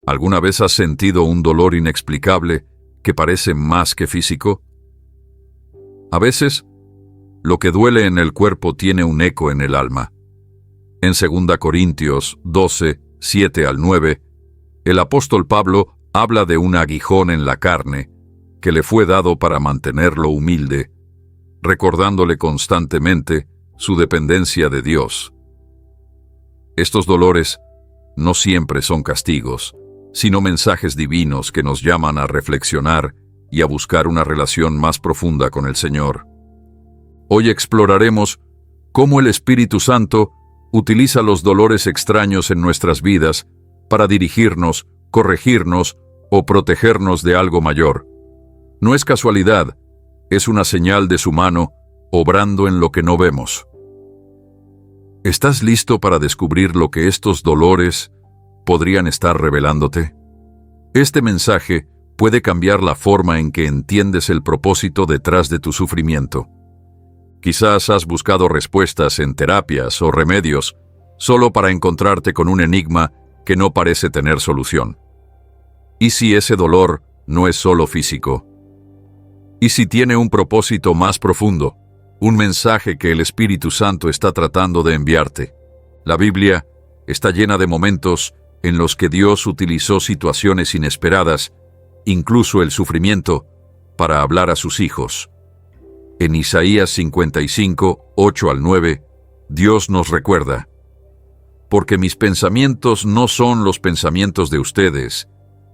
¿Alguna vez has sentido un dolor inexplicable que parece más que físico? A veces, lo que duele en el cuerpo tiene un eco en el alma. En 2 Corintios 12, 7 al 9, el apóstol Pablo habla de un aguijón en la carne que le fue dado para mantenerlo humilde, recordándole constantemente su dependencia de Dios. Estos dolores no siempre son castigos, sino mensajes divinos que nos llaman a reflexionar y a buscar una relación más profunda con el Señor. Hoy exploraremos cómo el Espíritu Santo utiliza los dolores extraños en nuestras vidas para dirigirnos, corregirnos o protegernos de algo mayor. No es casualidad, es una señal de su mano obrando en lo que no vemos. ¿Estás listo para descubrir lo que estos dolores podrían estar revelándote? Este mensaje puede cambiar la forma en que entiendes el propósito detrás de tu sufrimiento. Quizás has buscado respuestas en terapias o remedios solo para encontrarte con un enigma que no parece tener solución. ¿Y si ese dolor no es solo físico? ¿Y si tiene un propósito más profundo? Un mensaje que el Espíritu Santo está tratando de enviarte. La Biblia está llena de momentos en los que Dios utilizó situaciones inesperadas, incluso el sufrimiento, para hablar a sus hijos. En Isaías 55, 8 al 9, Dios nos recuerda: porque mis pensamientos no son los pensamientos de ustedes,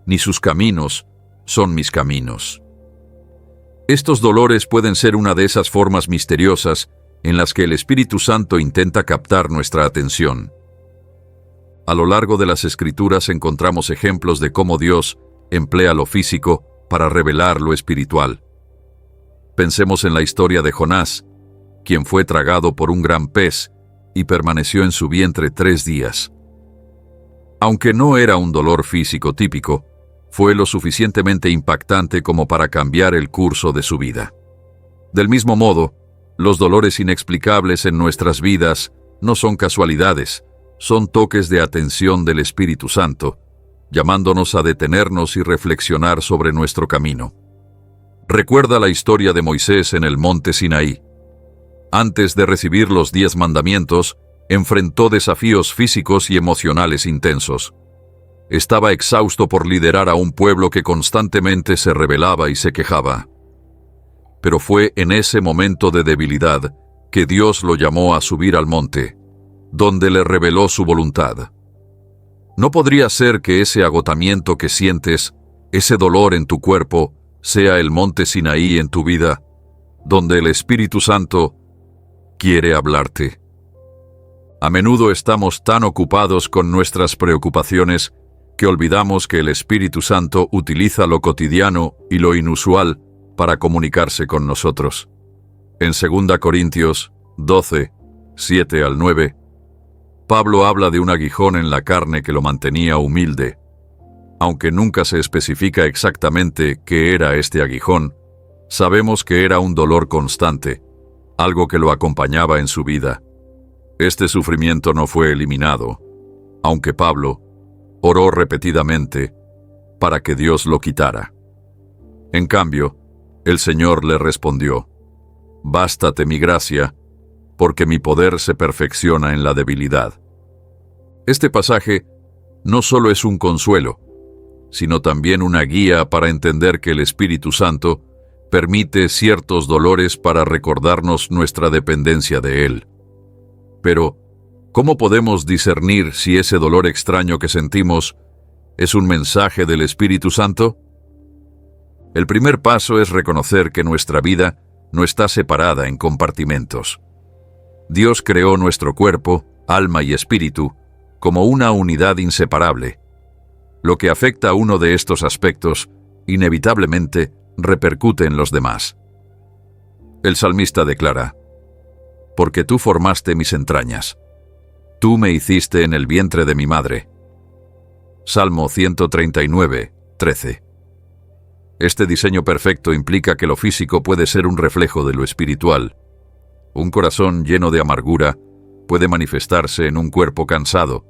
ni sus caminos son mis caminos. Estos dolores pueden ser una de esas formas misteriosas en las que el Espíritu Santo intenta captar nuestra atención. A lo largo de las Escrituras encontramos ejemplos de cómo Dios emplea lo físico para revelar lo espiritual. Pensemos en la historia de Jonás, quien fue tragado por un gran pez y permaneció en su vientre 3 días. Aunque no era un dolor físico típico, fue lo suficientemente impactante como para cambiar el curso de su vida. Del mismo modo, los dolores inexplicables en nuestras vidas no son casualidades, son toques de atención del Espíritu Santo, llamándonos a detenernos y reflexionar sobre nuestro camino. Recuerda la historia de Moisés en el monte Sinaí. Antes de recibir los 10 mandamientos, enfrentó desafíos físicos y emocionales intensos. Estaba exhausto por liderar a un pueblo que constantemente se rebelaba y se quejaba. Pero fue en ese momento de debilidad que Dios lo llamó a subir al monte, donde le reveló su voluntad. ¿No podría ser que ese agotamiento que sientes, ese dolor en tu cuerpo, sea el monte Sinaí en tu vida, donde el Espíritu Santo quiere hablarte? A menudo estamos tan ocupados con nuestras preocupaciones que olvidamos que el Espíritu Santo utiliza lo cotidiano y lo inusual para comunicarse con nosotros. En 2 Corintios 12, 7 al 9, Pablo habla de un aguijón en la carne que lo mantenía humilde. Aunque nunca se especifica exactamente qué era este aguijón, sabemos que era un dolor constante, algo que lo acompañaba en su vida. Este sufrimiento no fue eliminado, aunque Pablo oró repetidamente para que Dios lo quitara. En cambio, el Señor le respondió: «Bástate mi gracia, porque mi poder se perfecciona en la debilidad». Este pasaje no solo es un consuelo, sino también una guía para entender que el Espíritu Santo permite ciertos dolores para recordarnos nuestra dependencia de Él. Pero, ¿cómo podemos discernir si ese dolor extraño que sentimos es un mensaje del Espíritu Santo? El primer paso es reconocer que nuestra vida no está separada en compartimentos. Dios creó nuestro cuerpo, alma y espíritu como una unidad inseparable. Lo que afecta a uno de estos aspectos, inevitablemente, repercute en los demás. El salmista declara: «Porque tú formaste mis entrañas. Tú me hiciste en el vientre de mi madre». Salmo 139, 13. Este diseño perfecto implica que lo físico puede ser un reflejo de lo espiritual. Un corazón lleno de amargura puede manifestarse en un cuerpo cansado.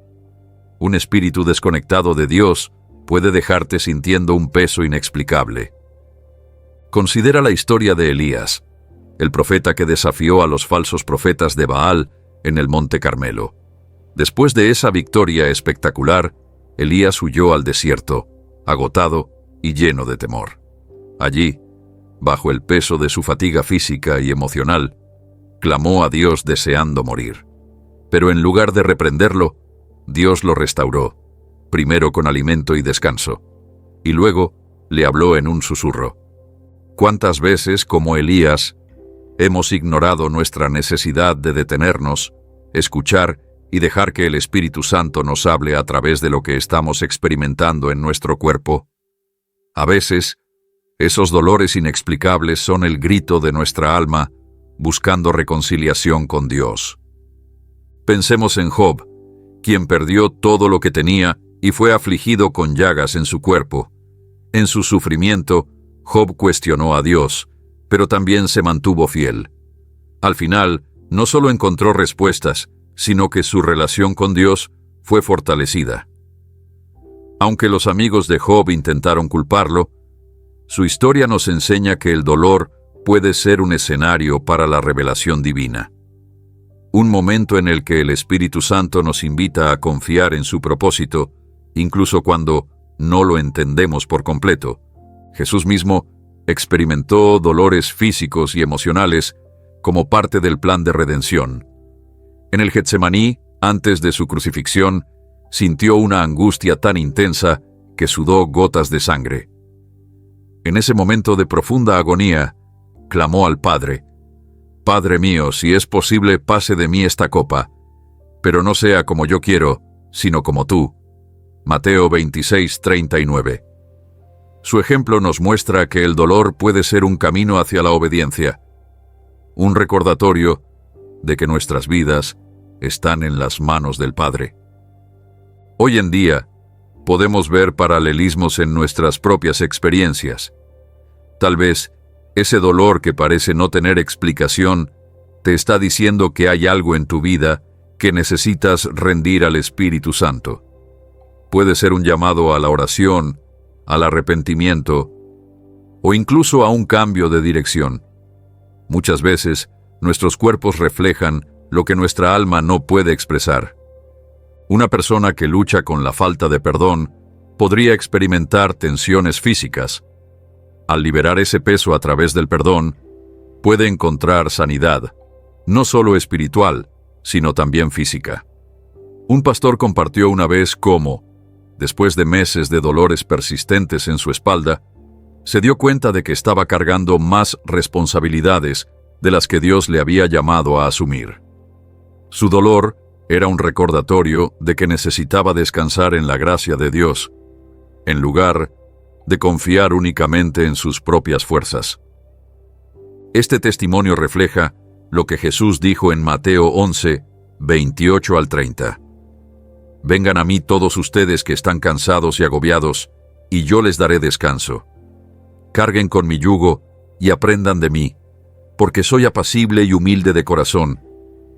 Un espíritu desconectado de Dios puede dejarte sintiendo un peso inexplicable. Considera la historia de Elías, el profeta que desafió a los falsos profetas de Baal en el Monte Carmelo. Después de esa victoria espectacular, Elías huyó al desierto, agotado y lleno de temor. Allí, bajo el peso de su fatiga física y emocional, clamó a Dios deseando morir. Pero en lugar de reprenderlo, Dios lo restauró, primero con alimento y descanso, y luego le habló en un susurro. ¿Cuántas veces, como Elías, hemos ignorado nuestra necesidad de detenernos, escuchar y dejar que el Espíritu Santo nos hable a través de lo que estamos experimentando en nuestro cuerpo? A veces, esos dolores inexplicables son el grito de nuestra alma buscando reconciliación con Dios. Pensemos en Job, quien perdió todo lo que tenía y fue afligido con llagas en su cuerpo. En su sufrimiento, Job cuestionó a Dios, pero también se mantuvo fiel. Al final, no solo encontró respuestas, sino que su relación con Dios fue fortalecida. Aunque los amigos de Job intentaron culparlo, su historia nos enseña que el dolor puede ser un escenario para la revelación divina. Un momento en el que el Espíritu Santo nos invita a confiar en su propósito, incluso cuando no lo entendemos por completo. Jesús mismo experimentó dolores físicos y emocionales como parte del plan de redención. En el Getsemaní, antes de su crucifixión, sintió una angustia tan intensa que sudó gotas de sangre. En ese momento de profunda agonía, clamó al Padre: «Padre mío, si es posible, pase de mí esta copa, pero no sea como yo quiero, sino como tú». Mateo 26:39. Su ejemplo nos muestra que el dolor puede ser un camino hacia la obediencia, un recordatorio de que nuestras vidas están en las manos del Padre. Hoy en día, podemos ver paralelismos en nuestras propias experiencias. Tal vez, ese dolor que parece no tener explicación te está diciendo que hay algo en tu vida que necesitas rendir al Espíritu Santo. Puede ser un llamado a la oración, al arrepentimiento o incluso a un cambio de dirección. Muchas veces, nuestros cuerpos reflejan lo que nuestra alma no puede expresar. Una persona que lucha con la falta de perdón podría experimentar tensiones físicas. Al liberar ese peso a través del perdón, puede encontrar sanidad, no solo espiritual, sino también física. Un pastor compartió una vez cómo, después de meses de dolores persistentes en su espalda, se dio cuenta de que estaba cargando más responsabilidades de las que Dios le había llamado a asumir. Su dolor era un recordatorio de que necesitaba descansar en la gracia de Dios, en lugar de confiar únicamente en sus propias fuerzas. Este testimonio refleja lo que Jesús dijo en Mateo 11, 28 al 30. «Vengan a mí todos ustedes que están cansados y agobiados, y yo les daré descanso. Carguen con mi yugo y aprendan de mí, porque soy apacible y humilde de corazón,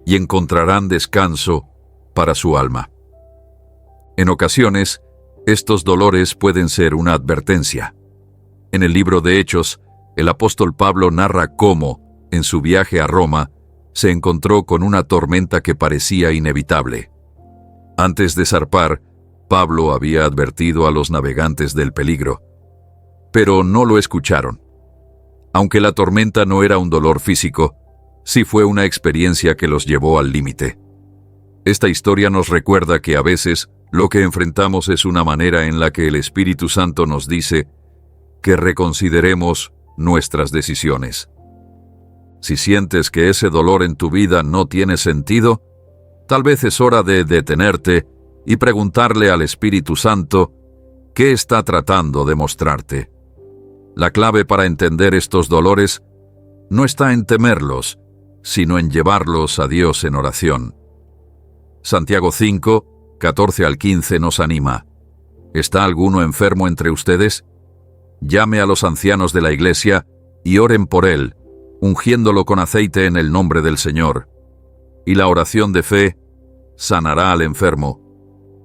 y encontrarán descanso para su alma». En ocasiones, estos dolores pueden ser una advertencia. En el libro de Hechos, el apóstol Pablo narra cómo, en su viaje a Roma, se encontró con una tormenta que parecía inevitable. Antes de zarpar, Pablo había advertido a los navegantes del peligro, pero no lo escucharon. Aunque la tormenta no era un dolor físico, sí fue una experiencia que los llevó al límite. Esta historia nos recuerda que a veces lo que enfrentamos es una manera en la que el Espíritu Santo nos dice que reconsideremos nuestras decisiones. Si sientes que ese dolor en tu vida no tiene sentido, tal vez es hora de detenerte y preguntarle al Espíritu Santo qué está tratando de mostrarte. La clave para entender estos dolores no está en temerlos, sino en llevarlos a Dios en oración. Santiago 5, 14 al 15 nos anima. ¿Está alguno enfermo entre ustedes? Llame a los ancianos de la iglesia y oren por él, ungiéndolo con aceite en el nombre del Señor. Y la oración de fe sanará al enfermo,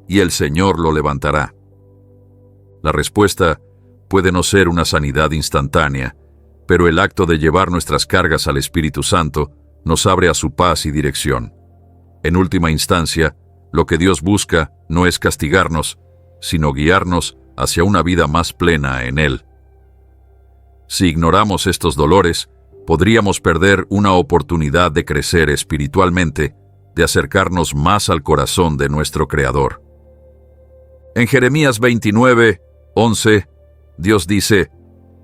y el Señor lo levantará. La respuesta puede no ser una sanidad instantánea, pero el acto de llevar nuestras cargas al Espíritu Santo nos abre a su paz y dirección. En última instancia, lo que Dios busca no es castigarnos, sino guiarnos hacia una vida más plena en Él. Si ignoramos estos dolores, podríamos perder una oportunidad de crecer espiritualmente, de acercarnos más al corazón de nuestro Creador. En Jeremías 29:11, Dios dice: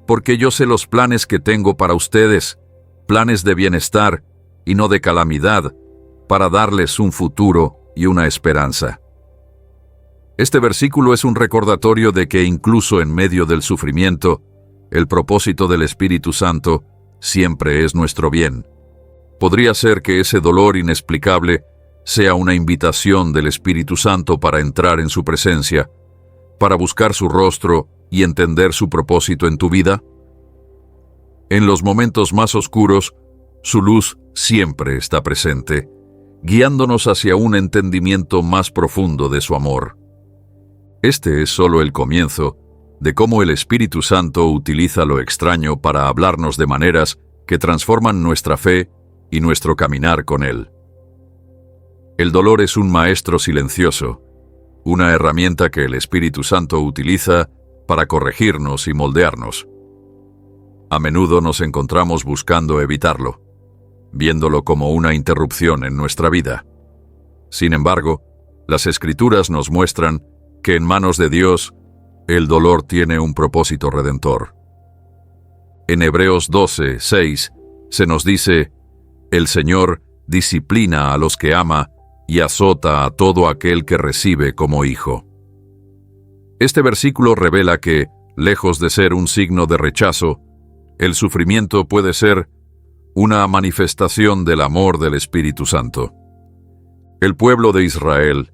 «Porque yo sé los planes que tengo para ustedes, planes de bienestar y no de calamidad, para darles un futuro y una esperanza». Este versículo es un recordatorio de que incluso en medio del sufrimiento, el propósito del Espíritu Santo siempre es nuestro bien. Podría ser que ese dolor inexplicable sea una invitación del Espíritu Santo para entrar en su presencia, para buscar su rostro y entender su propósito en tu vida. En los momentos más oscuros, su luz siempre está presente, guiándonos hacia un entendimiento más profundo de su amor. Este es solo el comienzo de cómo el Espíritu Santo utiliza lo extraño para hablarnos de maneras que transforman nuestra fe y nuestro caminar con Él. El dolor es un maestro silencioso, una herramienta que el Espíritu Santo utiliza para corregirnos y moldearnos. A menudo nos encontramos buscando evitarlo, viéndolo como una interrupción en nuestra vida. Sin embargo, las Escrituras nos muestran que en manos de Dios, el dolor tiene un propósito redentor. En Hebreos 12:6 se nos dice: «El Señor disciplina a los que ama y azota a todo aquel que recibe como hijo». Este versículo revela que, lejos de ser un signo de rechazo, el sufrimiento puede ser una manifestación del amor del Espíritu Santo. El pueblo de Israel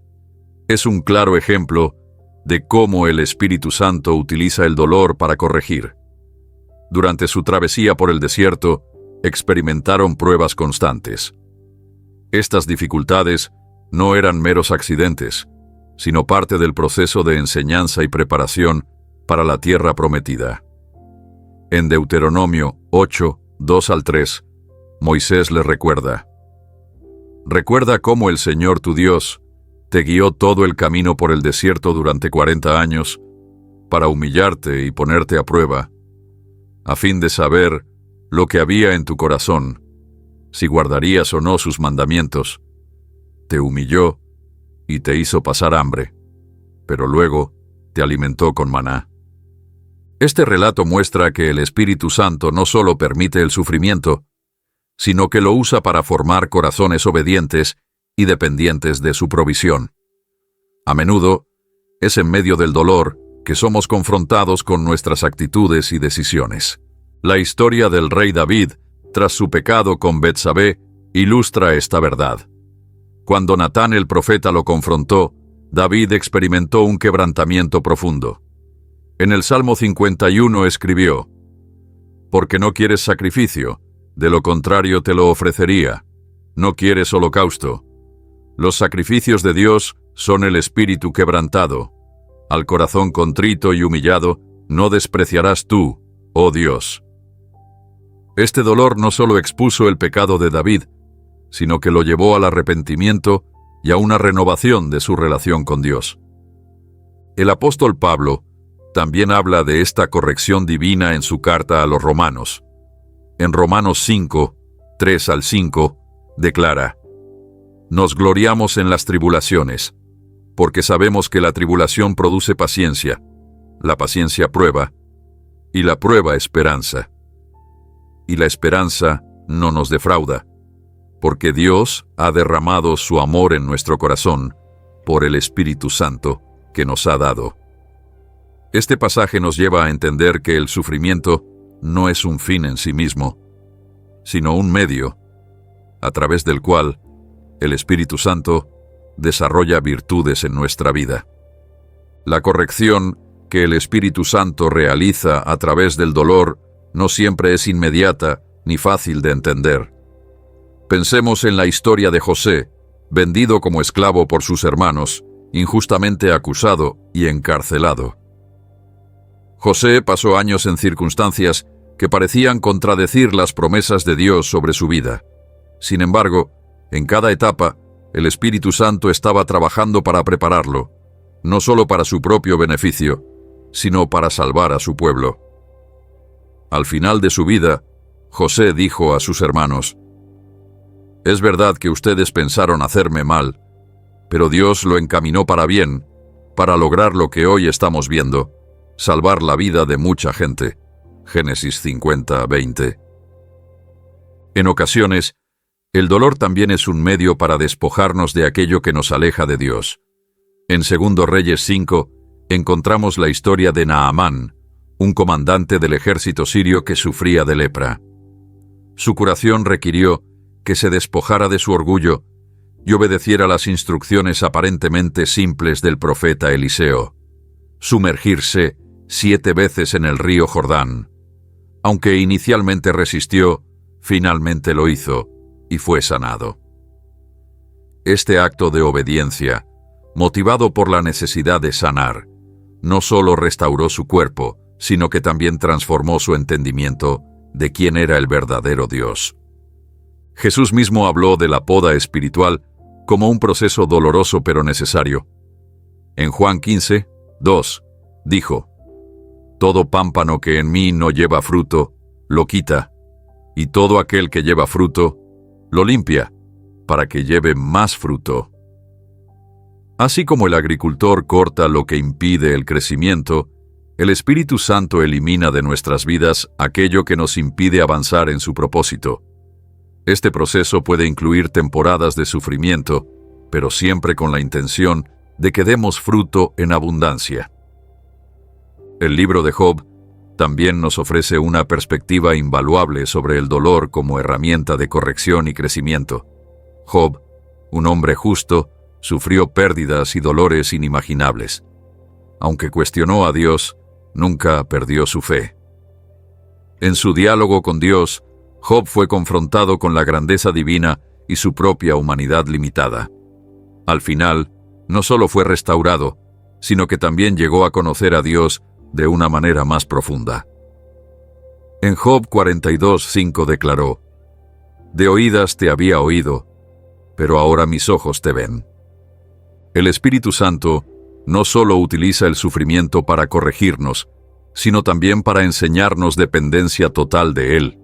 es un claro ejemplo de cómo el Espíritu Santo utiliza el dolor para corregir. Durante su travesía por el desierto, experimentaron pruebas constantes. Estas dificultades no eran meros accidentes, sino parte del proceso de enseñanza y preparación para la tierra prometida. En Deuteronomio 8:2-3, Moisés le recuerda: «Recuerda cómo el Señor tu Dios te guió todo el camino por el desierto durante 40 años para humillarte y ponerte a prueba, a fin de saber lo que había en tu corazón, si guardarías o no sus mandamientos. Te humilló y te hizo pasar hambre, pero luego te alimentó con maná». Este relato muestra que el Espíritu Santo no solo permite el sufrimiento, sino que lo usa para formar corazones obedientes y dependientes de su provisión. A menudo, es en medio del dolor que somos confrontados con nuestras actitudes y decisiones. La historia del rey David, tras su pecado con Betsabé, ilustra esta verdad. Cuando Natán el profeta lo confrontó, David experimentó un quebrantamiento profundo. En el Salmo 51 escribió: «Porque no quieres sacrificio, de lo contrario te lo ofrecería. No quieres holocausto». Los sacrificios de Dios son el espíritu quebrantado. Al corazón contrito y humillado no despreciarás tú, oh Dios. Este dolor no solo expuso el pecado de David, sino que lo llevó al arrepentimiento y a una renovación de su relación con Dios. El apóstol Pablo también habla de esta corrección divina en su carta a los romanos. En Romanos 5:3-5, declara: «Nos gloriamos en las tribulaciones, porque sabemos que la tribulación produce paciencia, la paciencia prueba, y la prueba esperanza. Y la esperanza no nos defrauda, porque Dios ha derramado su amor en nuestro corazón por el Espíritu Santo que nos ha dado». Este pasaje nos lleva a entender que el sufrimiento no es un fin en sí mismo, sino un medio, a través del cual el Espíritu Santo desarrolla virtudes en nuestra vida. La corrección que el Espíritu Santo realiza a través del dolor no siempre es inmediata ni fácil de entender. Pensemos en la historia de José, vendido como esclavo por sus hermanos, injustamente acusado y encarcelado. José pasó años en circunstancias que parecían contradecir las promesas de Dios sobre su vida. Sin embargo, en cada etapa, el Espíritu Santo estaba trabajando para prepararlo, no solo para su propio beneficio, sino para salvar a su pueblo. Al final de su vida, José dijo a sus hermanos: «Es verdad que ustedes pensaron hacerme mal, pero Dios lo encaminó para bien, para lograr lo que hoy estamos viendo, salvar la vida de mucha gente». Génesis 50:20. En ocasiones, el dolor también es un medio para despojarnos de aquello que nos aleja de Dios. En 2 Reyes 5 encontramos la historia de Naamán, un comandante del ejército sirio que sufría de lepra. Su curación requirió que se despojara de su orgullo y obedeciera las instrucciones aparentemente simples del profeta Eliseo: sumergirse 7 veces en el río Jordán. Aunque inicialmente resistió, finalmente lo hizo y fue sanado. Este acto de obediencia, motivado por la necesidad de sanar, no solo restauró su cuerpo, sino que también transformó su entendimiento de quién era el verdadero Dios. Jesús mismo habló de la poda espiritual como un proceso doloroso pero necesario. En Juan 15:2, dijo: «Todo pámpano que en mí no lleva fruto, lo quita, y todo aquel que lleva fruto, lo limpia, para que lleve más fruto». Así como el agricultor corta lo que impide el crecimiento, el Espíritu Santo elimina de nuestras vidas aquello que nos impide avanzar en su propósito. Este proceso puede incluir temporadas de sufrimiento, pero siempre con la intención de que demos fruto en abundancia. El libro de Job también nos ofrece una perspectiva invaluable sobre el dolor como herramienta de corrección y crecimiento. Job, un hombre justo, sufrió pérdidas y dolores inimaginables. Aunque cuestionó a Dios, nunca perdió su fe. En su diálogo con Dios, Job fue confrontado con la grandeza divina y su propia humanidad limitada. Al final, no solo fue restaurado, sino que también llegó a conocer a Dios de una manera más profunda. En Job 42:5 declaró: «De oídas te había oído, pero ahora mis ojos te ven». El Espíritu Santo no solo utiliza el sufrimiento para corregirnos, sino también para enseñarnos dependencia total de Él.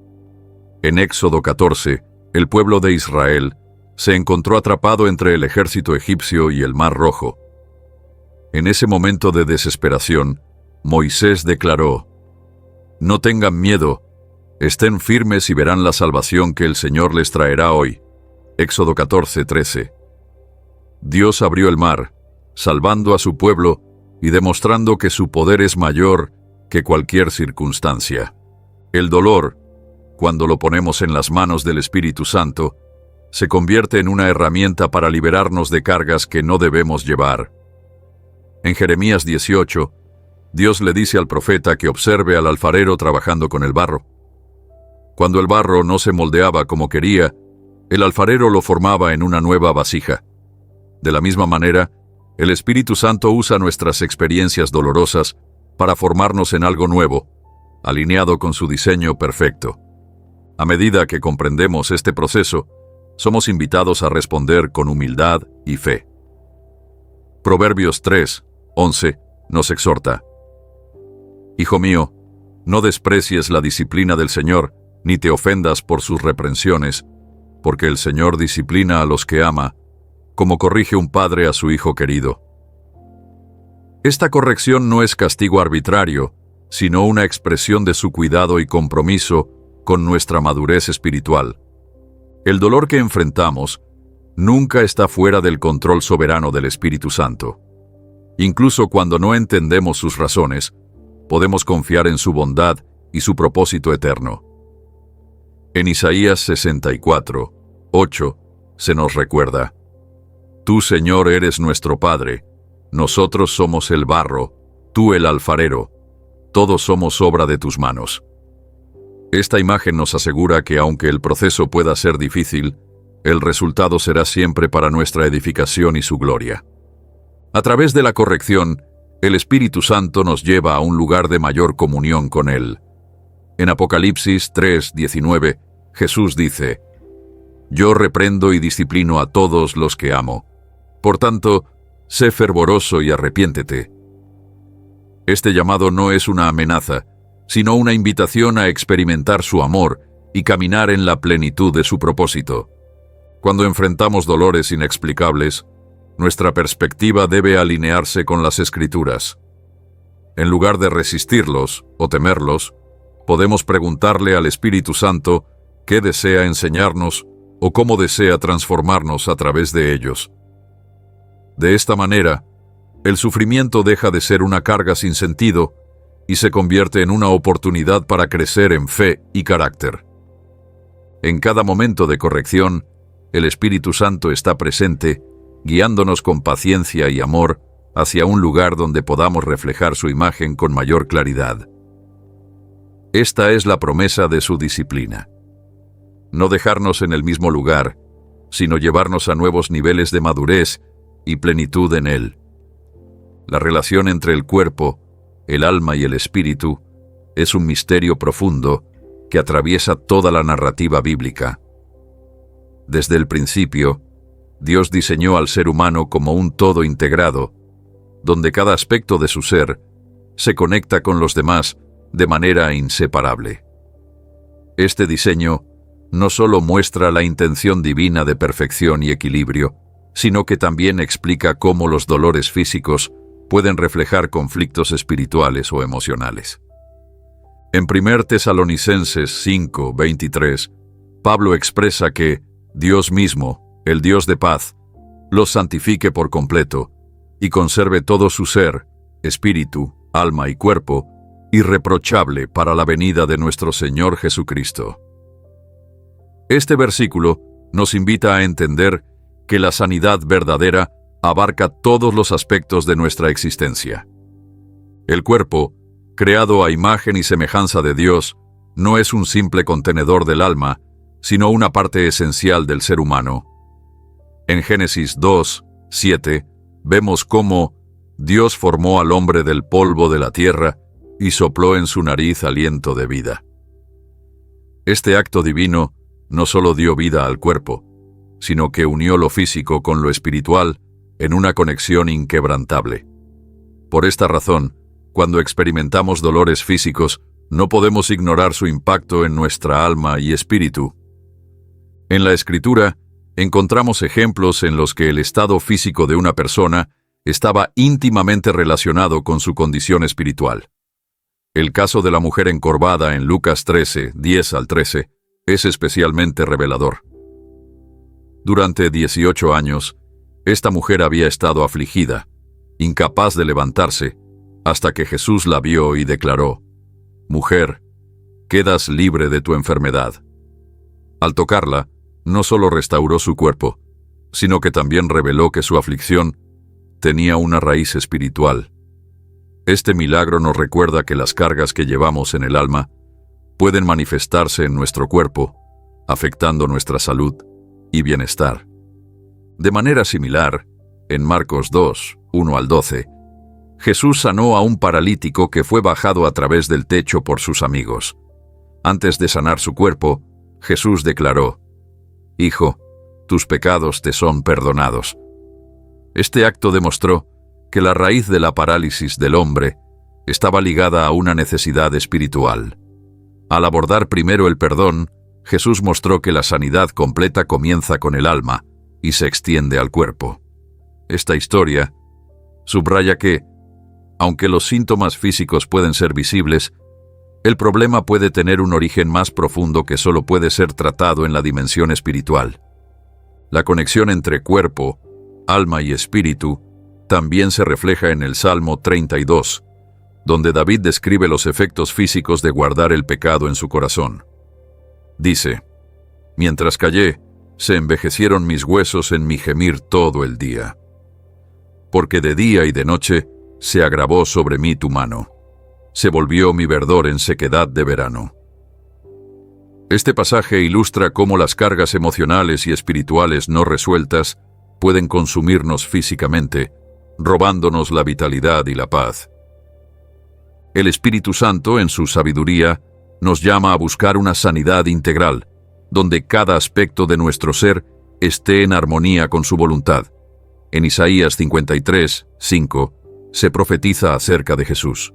En Éxodo 14, el pueblo de Israel se encontró atrapado entre el ejército egipcio y el Mar Rojo. En ese momento de desesperación, Moisés declaró: «No tengan miedo, estén firmes y verán la salvación que el Señor les traerá hoy». Éxodo 14:13. Dios abrió el mar, salvando a su pueblo y demostrando que su poder es mayor que cualquier circunstancia. El dolor, cuando lo ponemos en las manos del Espíritu Santo, se convierte en una herramienta para liberarnos de cargas que no debemos llevar. En Jeremías 18, Dios le dice al profeta que observe al alfarero trabajando con el barro. Cuando el barro no se moldeaba como quería, el alfarero lo formaba en una nueva vasija. De la misma manera, el Espíritu Santo usa nuestras experiencias dolorosas para formarnos en algo nuevo, alineado con su diseño perfecto. A medida que comprendemos este proceso, somos invitados a responder con humildad y fe. Proverbios 3:11 nos exhorta: «Hijo mío, no desprecies la disciplina del Señor, ni te ofendas por sus reprensiones, porque el Señor disciplina a los que ama, como corrige un padre a su hijo querido». Esta corrección no es castigo arbitrario, sino una expresión de su cuidado y compromiso con nuestra madurez espiritual. El dolor que enfrentamos nunca está fuera del control soberano del Espíritu Santo. Incluso cuando no entendemos sus razones, podemos confiar en su bondad y su propósito eterno. En Isaías 64:8 se nos recuerda: «Tú, Señor, eres nuestro Padre, nosotros somos el barro, tú el alfarero, todos somos obra de tus manos». Esta imagen nos asegura que aunque el proceso pueda ser difícil, el resultado será siempre para nuestra edificación y su gloria. A través de la corrección, el Espíritu Santo nos lleva a un lugar de mayor comunión con Él. En Apocalipsis 3:19, Jesús dice: «Yo reprendo y disciplino a todos los que amo. Por tanto, sé fervoroso y arrepiéntete». Este llamado no es una amenaza, sino una invitación a experimentar su amor y caminar en la plenitud de su propósito. Cuando enfrentamos dolores inexplicables, nuestra perspectiva debe alinearse con las Escrituras. En lugar de resistirlos o temerlos, podemos preguntarle al Espíritu Santo qué desea enseñarnos o cómo desea transformarnos a través de ellos. De esta manera, el sufrimiento deja de ser una carga sin sentido y se convierte en una oportunidad para crecer en fe y carácter. En cada momento de corrección, el Espíritu Santo está presente, guiándonos con paciencia y amor hacia un lugar donde podamos reflejar su imagen con mayor claridad. Esta es la promesa de su disciplina. No dejarnos en el mismo lugar, sino llevarnos a nuevos niveles de madurez y plenitud en Él. La relación entre el cuerpo, el alma y el espíritu es un misterio profundo que atraviesa toda la narrativa bíblica. Desde el principio, Dios diseñó al ser humano como un todo integrado, donde cada aspecto de su ser se conecta con los demás de manera inseparable. Este diseño no solo muestra la intención divina de perfección y equilibrio, sino que también explica cómo los dolores físicos pueden reflejar conflictos espirituales o emocionales. En 1 Tesalonicenses 5:23, Pablo expresa que Dios mismo, el Dios de paz, los santifique por completo y conserve todo su ser, espíritu, alma y cuerpo, irreprochable para la venida de nuestro Señor Jesucristo. Este versículo nos invita a entender que la sanidad verdadera abarca todos los aspectos de nuestra existencia. El cuerpo, creado a imagen y semejanza de Dios, no es un simple contenedor del alma, sino una parte esencial del ser humano. En Génesis 2:7 vemos cómo Dios formó al hombre del polvo de la tierra y sopló en su nariz aliento de vida. Este acto divino no solo dio vida al cuerpo, sino que unió lo físico con lo espiritual en una conexión inquebrantable. Por esta razón, cuando experimentamos dolores físicos, no podemos ignorar su impacto en nuestra alma y espíritu. En la Escritura, encontramos ejemplos en los que el estado físico de una persona estaba íntimamente relacionado con su condición espiritual. El caso de la mujer encorvada en Lucas 13:10-13 es especialmente revelador. Durante 18 años, esta mujer había estado afligida, incapaz de levantarse, hasta que Jesús la vio y declaró: «Mujer, quedas libre de tu enfermedad». Al tocarla, no solo restauró su cuerpo, sino que también reveló que su aflicción tenía una raíz espiritual. Este milagro nos recuerda que las cargas que llevamos en el alma pueden manifestarse en nuestro cuerpo, afectando nuestra salud y bienestar. De manera similar, en Marcos 2:1-12, Jesús sanó a un paralítico que fue bajado a través del techo por sus amigos. Antes de sanar su cuerpo, Jesús declaró: «Hijo, tus pecados te son perdonados». Este acto demostró que la raíz de la parálisis del hombre estaba ligada a una necesidad espiritual. Al abordar primero el perdón, Jesús mostró que la sanidad completa comienza con el alma y se extiende al cuerpo. Esta historia subraya que, aunque los síntomas físicos pueden ser visibles, el problema puede tener un origen más profundo que solo puede ser tratado en la dimensión espiritual. La conexión entre cuerpo, alma y espíritu también se refleja en el Salmo 32, donde David describe los efectos físicos de guardar el pecado en su corazón. Dice: «Mientras callé, se envejecieron mis huesos en mi gemir todo el día. Porque de día y de noche se agravó sobre mí tu mano. Se volvió mi verdor en sequedad de verano». Este pasaje ilustra cómo las cargas emocionales y espirituales no resueltas pueden consumirnos físicamente, robándonos la vitalidad y la paz. El Espíritu Santo, en su sabiduría, nos llama a buscar una sanidad integral, donde cada aspecto de nuestro ser esté en armonía con su voluntad. En Isaías 53:5 se profetiza acerca de Jesús.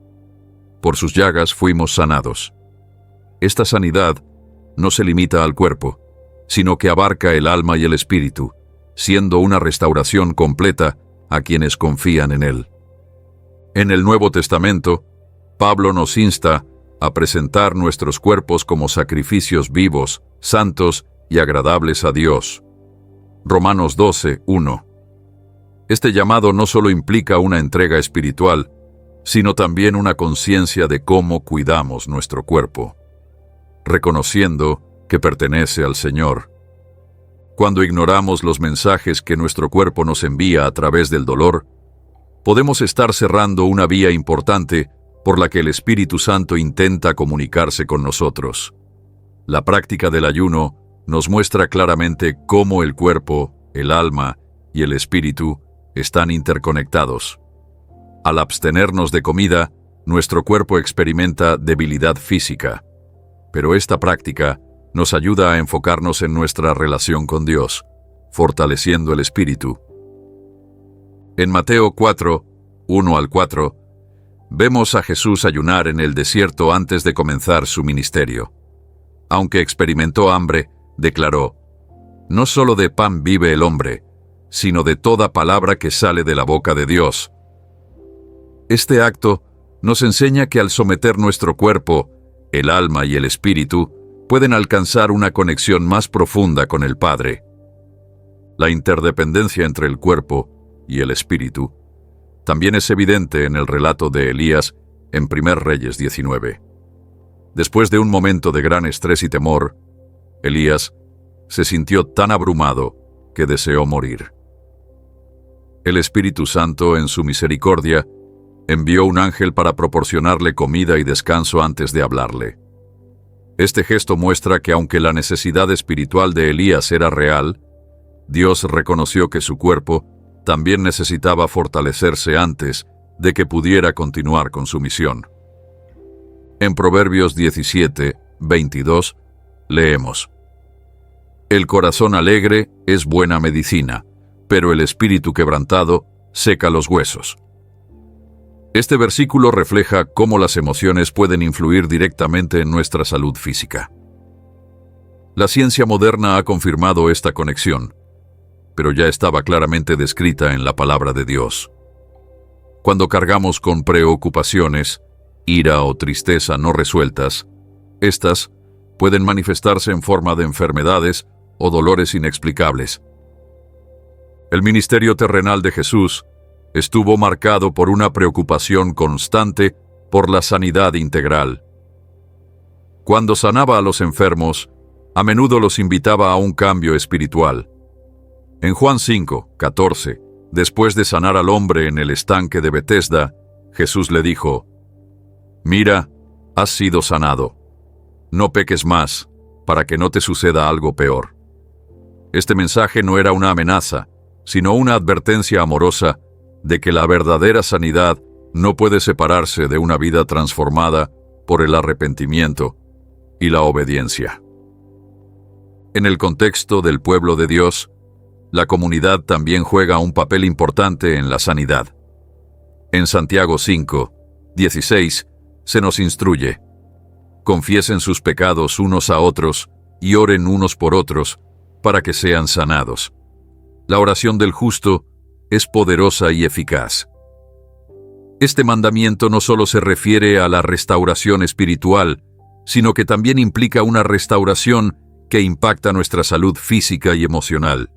Por sus llagas fuimos sanados. Esta sanidad no se limita al cuerpo, sino que abarca el alma y el espíritu, siendo una restauración completa a quienes confían en Él. En el Nuevo Testamento, Pablo nos insta a presentar nuestros cuerpos como sacrificios vivos, santos y agradables a Dios. Romanos 12:1. Este llamado no solo implica una entrega espiritual, sino también una conciencia de cómo cuidamos nuestro cuerpo, reconociendo que pertenece al Señor. Cuando ignoramos los mensajes que nuestro cuerpo nos envía a través del dolor, podemos estar cerrando una vía importante por la que el Espíritu Santo intenta comunicarse con nosotros. La práctica del ayuno nos muestra claramente cómo el cuerpo, el alma y el espíritu están interconectados. Al abstenernos de comida, nuestro cuerpo experimenta debilidad física, pero esta práctica nos ayuda a enfocarnos en nuestra relación con Dios, fortaleciendo el espíritu. En Mateo 4:1-4, vemos a Jesús ayunar en el desierto antes de comenzar su ministerio. Aunque experimentó hambre, declaró: «No solo de pan vive el hombre, sino de toda palabra que sale de la boca de Dios». Este acto nos enseña que al someter nuestro cuerpo, el alma y el espíritu pueden alcanzar una conexión más profunda con el Padre. La interdependencia entre el cuerpo y el espíritu también es evidente en el relato de Elías en 1 Reyes 19. Después de un momento de gran estrés y temor, Elías se sintió tan abrumado que deseó morir. El Espíritu Santo, en su misericordia, envió un ángel para proporcionarle comida y descanso antes de hablarle. Este gesto muestra que aunque la necesidad espiritual de Elías era real, Dios reconoció que su cuerpo también necesitaba fortalecerse antes de que pudiera continuar con su misión. En Proverbios 17:22 leemos: «El corazón alegre es buena medicina, pero el espíritu quebrantado seca los huesos». Este versículo refleja cómo las emociones pueden influir directamente en nuestra salud física. La ciencia moderna ha confirmado esta conexión, pero ya estaba claramente descrita en la palabra de Dios. Cuando cargamos con preocupaciones, ira o tristeza no resueltas, estas pueden manifestarse en forma de enfermedades o dolores inexplicables. El ministerio terrenal de Jesús estuvo marcado por una preocupación constante por la sanidad integral. Cuando sanaba a los enfermos, a menudo los invitaba a un cambio espiritual. En Juan 5:14, después de sanar al hombre en el estanque de Betesda, Jesús le dijo: «Mira, has sido sanado. No peques más, para que no te suceda algo peor». Este mensaje no era una amenaza, sino una advertencia amorosa de que la verdadera sanidad no puede separarse de una vida transformada por el arrepentimiento y la obediencia. En el contexto del pueblo de Dios, la comunidad también juega un papel importante en la sanidad. En Santiago 5:16 se nos instruye: «Confiesen sus pecados unos a otros y oren unos por otros para que sean sanados». La oración del justo es poderosa y eficaz. Este mandamiento no solo se refiere a la restauración espiritual, sino que también implica una restauración que impacta nuestra salud física y emocional.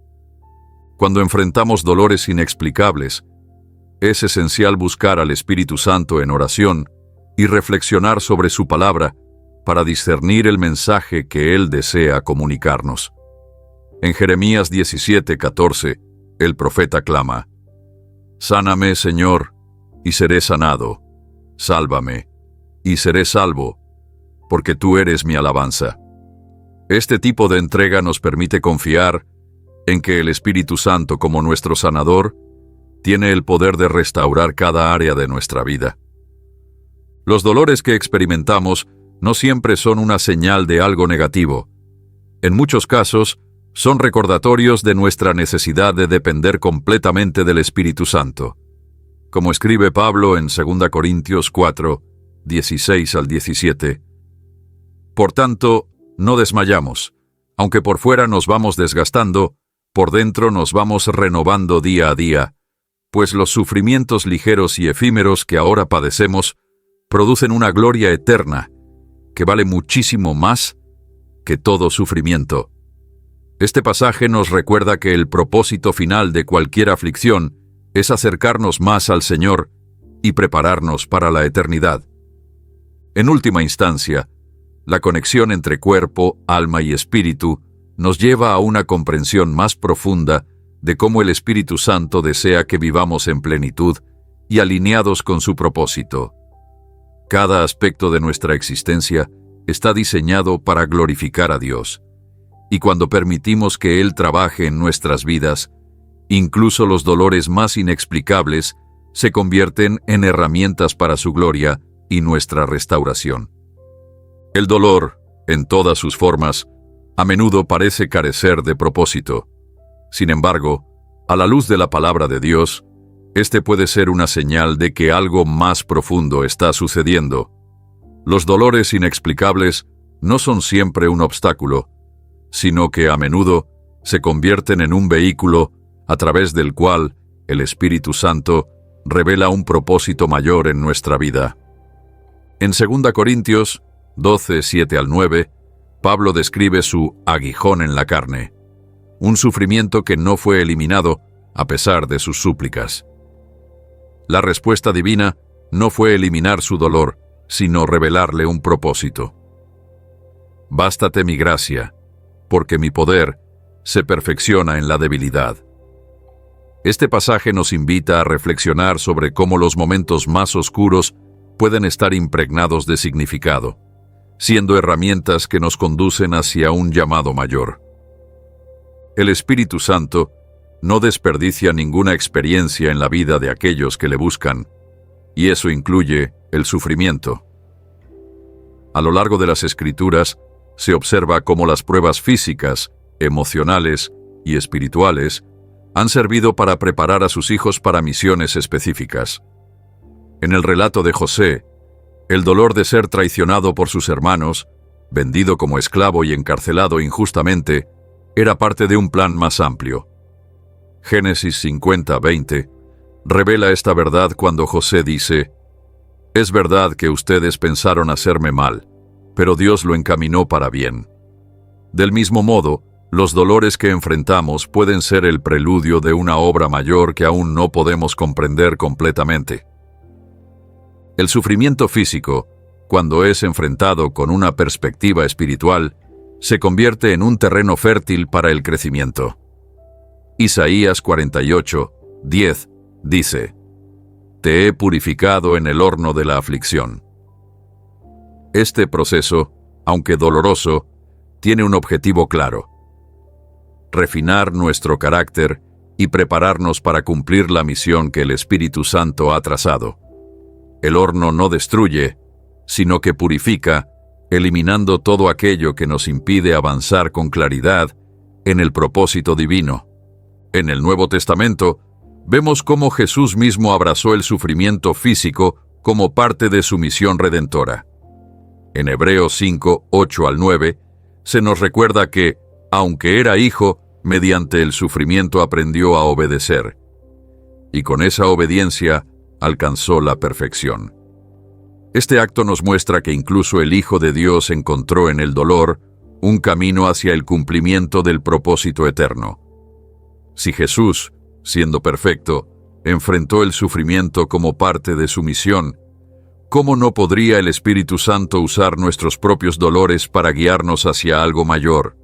Cuando enfrentamos dolores inexplicables, es esencial buscar al Espíritu Santo en oración y reflexionar sobre su palabra para discernir el mensaje que Él desea comunicarnos. En Jeremías 17:14, el profeta clama: «Sáname, Señor, y seré sanado. Sálvame, y seré salvo, porque tú eres mi alabanza». Este tipo de entrega nos permite confiar en que el Espíritu Santo, como nuestro sanador, tiene el poder de restaurar cada área de nuestra vida. Los dolores que experimentamos no siempre son una señal de algo negativo. En muchos casos, son recordatorios de nuestra necesidad de depender completamente del Espíritu Santo. Como escribe Pablo en 2 Corintios 4, 16 al 17. Por tanto, no desmayamos. Aunque por fuera nos vamos desgastando, por dentro nos vamos renovando día a día, pues los sufrimientos ligeros y efímeros que ahora padecemos producen una gloria eterna que vale muchísimo más que todo sufrimiento. Este pasaje nos recuerda que el propósito final de cualquier aflicción es acercarnos más al Señor y prepararnos para la eternidad. En última instancia, la conexión entre cuerpo, alma y espíritu nos lleva a una comprensión más profunda de cómo el Espíritu Santo desea que vivamos en plenitud y alineados con su propósito. Cada aspecto de nuestra existencia está diseñado para glorificar a Dios, y cuando permitimos que Él trabaje en nuestras vidas, incluso los dolores más inexplicables se convierten en herramientas para su gloria y nuestra restauración. El dolor, en todas sus formas, a menudo parece carecer de propósito. Sin embargo, a la luz de la palabra de Dios, este puede ser una señal de que algo más profundo está sucediendo. Los dolores inexplicables no son siempre un obstáculo, sino que a menudo se convierten en un vehículo a través del cual el Espíritu Santo revela un propósito mayor en nuestra vida. En 2 Corintios 12, 7 al 9, Pablo describe su aguijón en la carne, un sufrimiento que no fue eliminado a pesar de sus súplicas. La respuesta divina no fue eliminar su dolor, sino revelarle un propósito. Bástate mi gracia, porque mi poder se perfecciona en la debilidad. Este pasaje nos invita a reflexionar sobre cómo los momentos más oscuros pueden estar impregnados de significado, siendo herramientas que nos conducen hacia un llamado mayor. El Espíritu Santo no desperdicia ninguna experiencia en la vida de aquellos que le buscan, y eso incluye el sufrimiento. A lo largo de las Escrituras, se observa cómo las pruebas físicas, emocionales y espirituales han servido para preparar a sus hijos para misiones específicas. En el relato de José, el dolor de ser traicionado por sus hermanos, vendido como esclavo y encarcelado injustamente, era parte de un plan más amplio. Génesis 50:20 revela esta verdad cuando José dice: «Es verdad que ustedes pensaron hacerme mal, pero Dios lo encaminó para bien». Del mismo modo, los dolores que enfrentamos pueden ser el preludio de una obra mayor que aún no podemos comprender completamente. El sufrimiento físico, cuando es enfrentado con una perspectiva espiritual, se convierte en un terreno fértil para el crecimiento. Isaías 48:10 dice: «Te he purificado en el horno de la aflicción». Este proceso, aunque doloroso, tiene un objetivo claro: refinar nuestro carácter y prepararnos para cumplir la misión que el Espíritu Santo ha trazado. El horno no destruye, sino que purifica, eliminando todo aquello que nos impide avanzar con claridad en el propósito divino. En el Nuevo Testamento, vemos cómo Jesús mismo abrazó el sufrimiento físico como parte de su misión redentora. En Hebreos 5, 8 al 9, se nos recuerda que, aunque era hijo, mediante el sufrimiento aprendió a obedecer, y con esa obediencia alcanzó la perfección. Este acto nos muestra que incluso el Hijo de Dios encontró en el dolor un camino hacia el cumplimiento del propósito eterno. Si Jesús, siendo perfecto, enfrentó el sufrimiento como parte de su misión, ¿cómo no podría el Espíritu Santo usar nuestros propios dolores para guiarnos hacia algo mayor?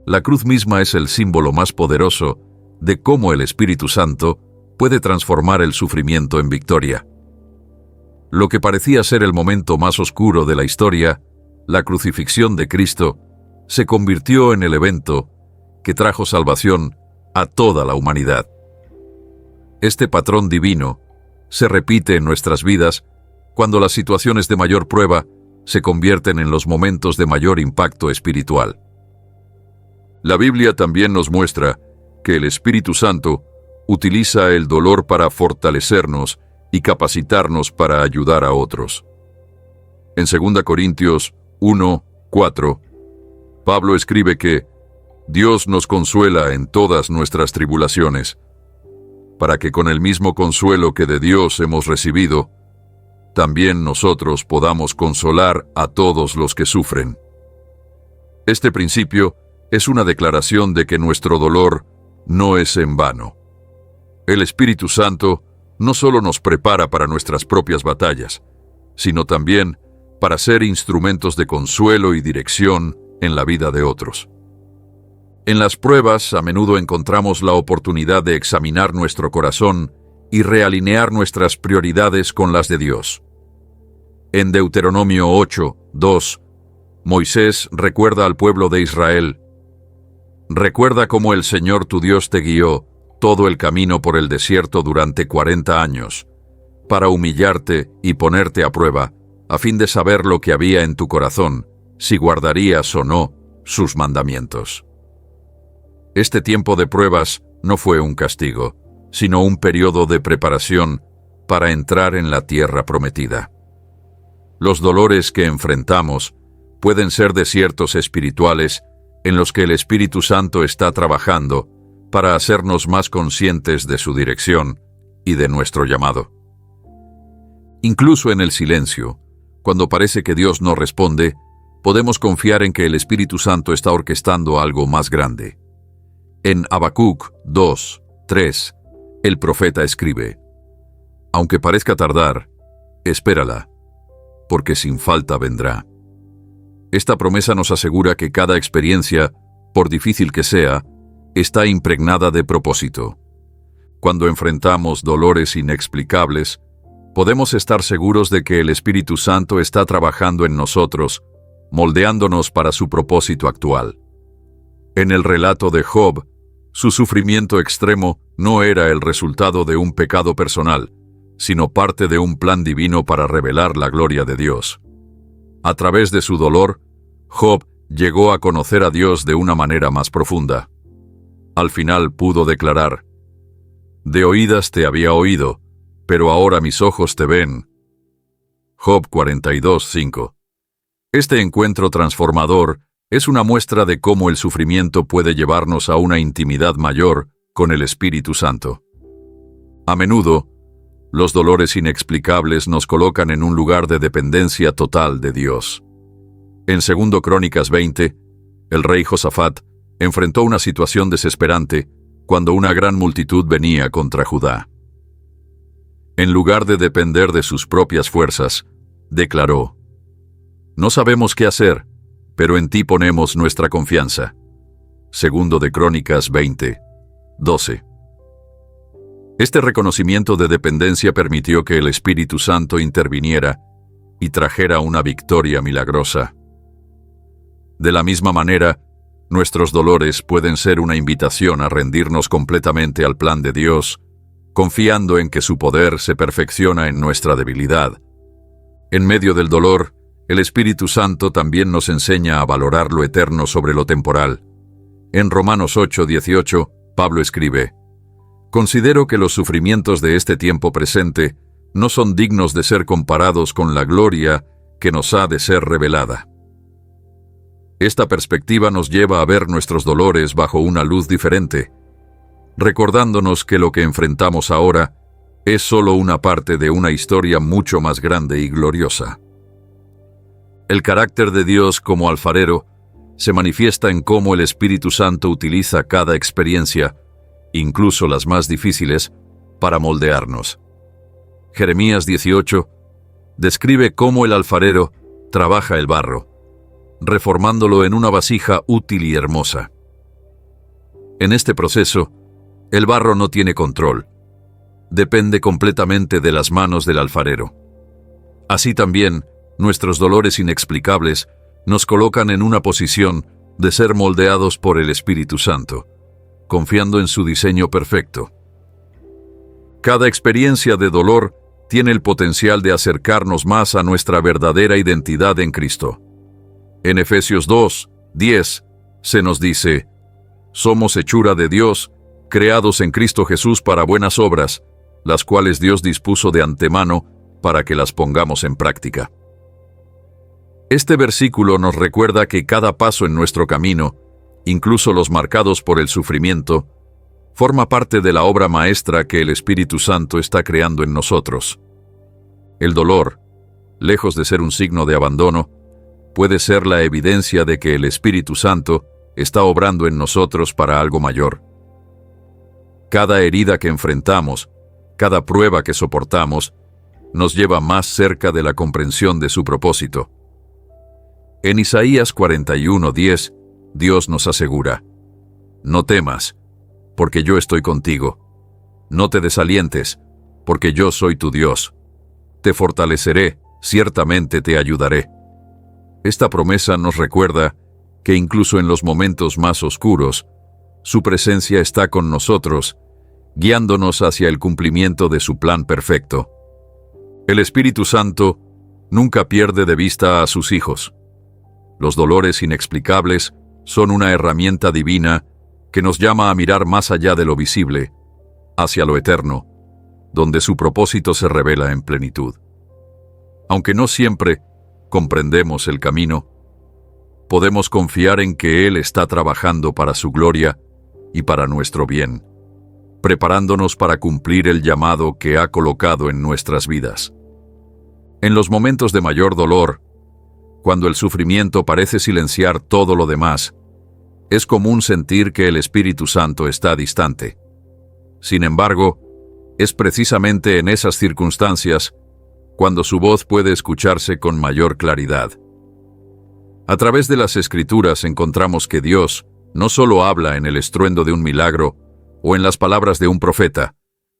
La cruz misma es el símbolo más poderoso de cómo el Espíritu Santo puede transformar el sufrimiento en victoria. Lo que parecía ser el momento más oscuro de la historia, la crucifixión de Cristo, se convirtió en el evento que trajo salvación a toda la humanidad. Este patrón divino se repite en nuestras vidas cuando las situaciones de mayor prueba se convierten en los momentos de mayor impacto espiritual. La Biblia también nos muestra que el Espíritu Santo utiliza el dolor para fortalecernos y capacitarnos para ayudar a otros. En 2 Corintios 1:4, Pablo escribe que Dios nos consuela en todas nuestras tribulaciones, para que con el mismo consuelo que de Dios hemos recibido, también nosotros podamos consolar a todos los que sufren. Este principio es una declaración de que nuestro dolor no es en vano. El Espíritu Santo no solo nos prepara para nuestras propias batallas, sino también para ser instrumentos de consuelo y dirección en la vida de otros. En las pruebas, a menudo encontramos la oportunidad de examinar nuestro corazón y realinear nuestras prioridades con las de Dios. En Deuteronomio 8:2, Moisés recuerda al pueblo de Israel: «Recuerda cómo el Señor tu Dios te guió todo el camino por el desierto durante 40 años, para humillarte y ponerte a prueba, a fin de saber lo que había en tu corazón, si guardarías o no sus mandamientos». Este tiempo de pruebas no fue un castigo, sino un periodo de preparación para entrar en la tierra prometida. Los dolores que enfrentamos pueden ser desiertos espirituales en los que el Espíritu Santo está trabajando para hacernos más conscientes de su dirección y de nuestro llamado. Incluso en el silencio, cuando parece que Dios no responde, podemos confiar en que el Espíritu Santo está orquestando algo más grande. En Habacuc 2:3, el profeta escribe: «Aunque parezca tardar, espérala, porque sin falta vendrá». Esta promesa nos asegura que cada experiencia, por difícil que sea, está impregnada de propósito. Cuando enfrentamos dolores inexplicables, podemos estar seguros de que el Espíritu Santo está trabajando en nosotros, moldeándonos para su propósito actual. En el relato de Job, su sufrimiento extremo no era el resultado de un pecado personal, sino parte de un plan divino para revelar la gloria de Dios. A través de su dolor, Job llegó a conocer a Dios de una manera más profunda. Al final pudo declarar: «De oídas te había oído, pero ahora mis ojos te ven». Job 42:5. Este encuentro transformador es una muestra de cómo el sufrimiento puede llevarnos a una intimidad mayor con el Espíritu Santo. A menudo, los dolores inexplicables nos colocan en un lugar de dependencia total de Dios. En 2 Crónicas 20, el rey Josafat enfrentó una situación desesperante cuando una gran multitud venía contra Judá. En lugar de depender de sus propias fuerzas, declaró: «No sabemos qué hacer, pero en ti ponemos nuestra confianza». 2 Crónicas 20:12. Este reconocimiento de dependencia permitió que el Espíritu Santo interviniera y trajera una victoria milagrosa. De la misma manera, nuestros dolores pueden ser una invitación a rendirnos completamente al plan de Dios, confiando en que su poder se perfecciona en nuestra debilidad. En medio del dolor, el Espíritu Santo también nos enseña a valorar lo eterno sobre lo temporal. En Romanos 8:18, Pablo escribe: «Considero que los sufrimientos de este tiempo presente no son dignos de ser comparados con la gloria que nos ha de ser revelada». Esta perspectiva nos lleva a ver nuestros dolores bajo una luz diferente, recordándonos que lo que enfrentamos ahora es solo una parte de una historia mucho más grande y gloriosa. El carácter de Dios como alfarero se manifiesta en cómo el Espíritu Santo utiliza cada experiencia, incluso las más difíciles, para moldearnos. Jeremías 18 describe cómo el alfarero trabaja el barro, reformándolo en una vasija útil y hermosa. En este proceso, el barro no tiene control. Depende completamente de las manos del alfarero. Así también, nuestros dolores inexplicables nos colocan en una posición de ser moldeados por el Espíritu Santo, confiando en su diseño perfecto. Cada experiencia de dolor tiene el potencial de acercarnos más a nuestra verdadera identidad en Cristo. En Efesios 2:10 se nos dice: somos hechura de Dios, creados en Cristo Jesús para buenas obras, las cuales Dios dispuso de antemano para que las pongamos en práctica. Este versículo nos recuerda que cada paso en nuestro camino, incluso los marcados por el sufrimiento, forma parte de la obra maestra que el Espíritu Santo está creando en nosotros. El dolor, lejos de ser un signo de abandono, puede ser la evidencia de que el Espíritu Santo está obrando en nosotros para algo mayor. Cada herida que enfrentamos, cada prueba que soportamos, nos lleva más cerca de la comprensión de su propósito. En Isaías 41:10, Dios nos asegura: no temas, porque yo estoy contigo. No te desalientes, porque yo soy tu Dios. Te fortaleceré, ciertamente te ayudaré. Esta promesa nos recuerda que incluso en los momentos más oscuros, su presencia está con nosotros, guiándonos hacia el cumplimiento de su plan perfecto. El Espíritu Santo nunca pierde de vista a sus hijos. Los dolores inexplicables son una herramienta divina que nos llama a mirar más allá de lo visible, hacia lo eterno, donde su propósito se revela en plenitud. Aunque no siempre comprendemos el camino, podemos confiar en que Él está trabajando para su gloria y para nuestro bien, preparándonos para cumplir el llamado que ha colocado en nuestras vidas. En los momentos de mayor dolor, cuando el sufrimiento parece silenciar todo lo demás, es común sentir que el Espíritu Santo está distante. Sin embargo, es precisamente en esas circunstancias cuando su voz puede escucharse con mayor claridad. A través de las Escrituras encontramos que Dios no solo habla en el estruendo de un milagro o en las palabras de un profeta,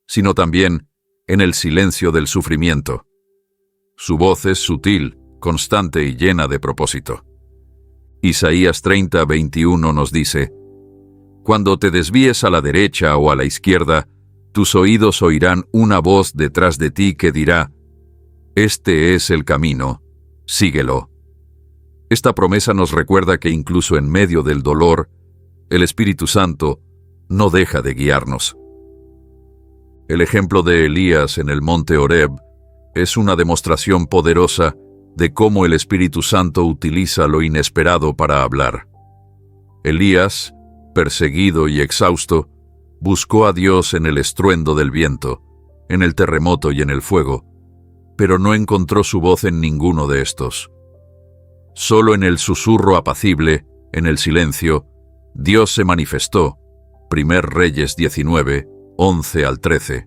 sino también en el silencio del sufrimiento. Su voz es sutil, constante y llena de propósito. Isaías 30:21 nos dice: cuando te desvíes a la derecha o a la izquierda, tus oídos oirán una voz detrás de ti que dirá: este es el camino, síguelo. Esta promesa nos recuerda que incluso en medio del dolor, el Espíritu Santo no deja de guiarnos. El ejemplo de Elías en el monte Horeb es una demostración poderosa de cómo el Espíritu Santo utiliza lo inesperado para hablar. Elías, perseguido y exhausto, buscó a Dios en el estruendo del viento, en el terremoto y en el fuego, pero no encontró su voz en ninguno de estos. Solo en el susurro apacible, en el silencio, Dios se manifestó. 1 Reyes 19, 11 al 13.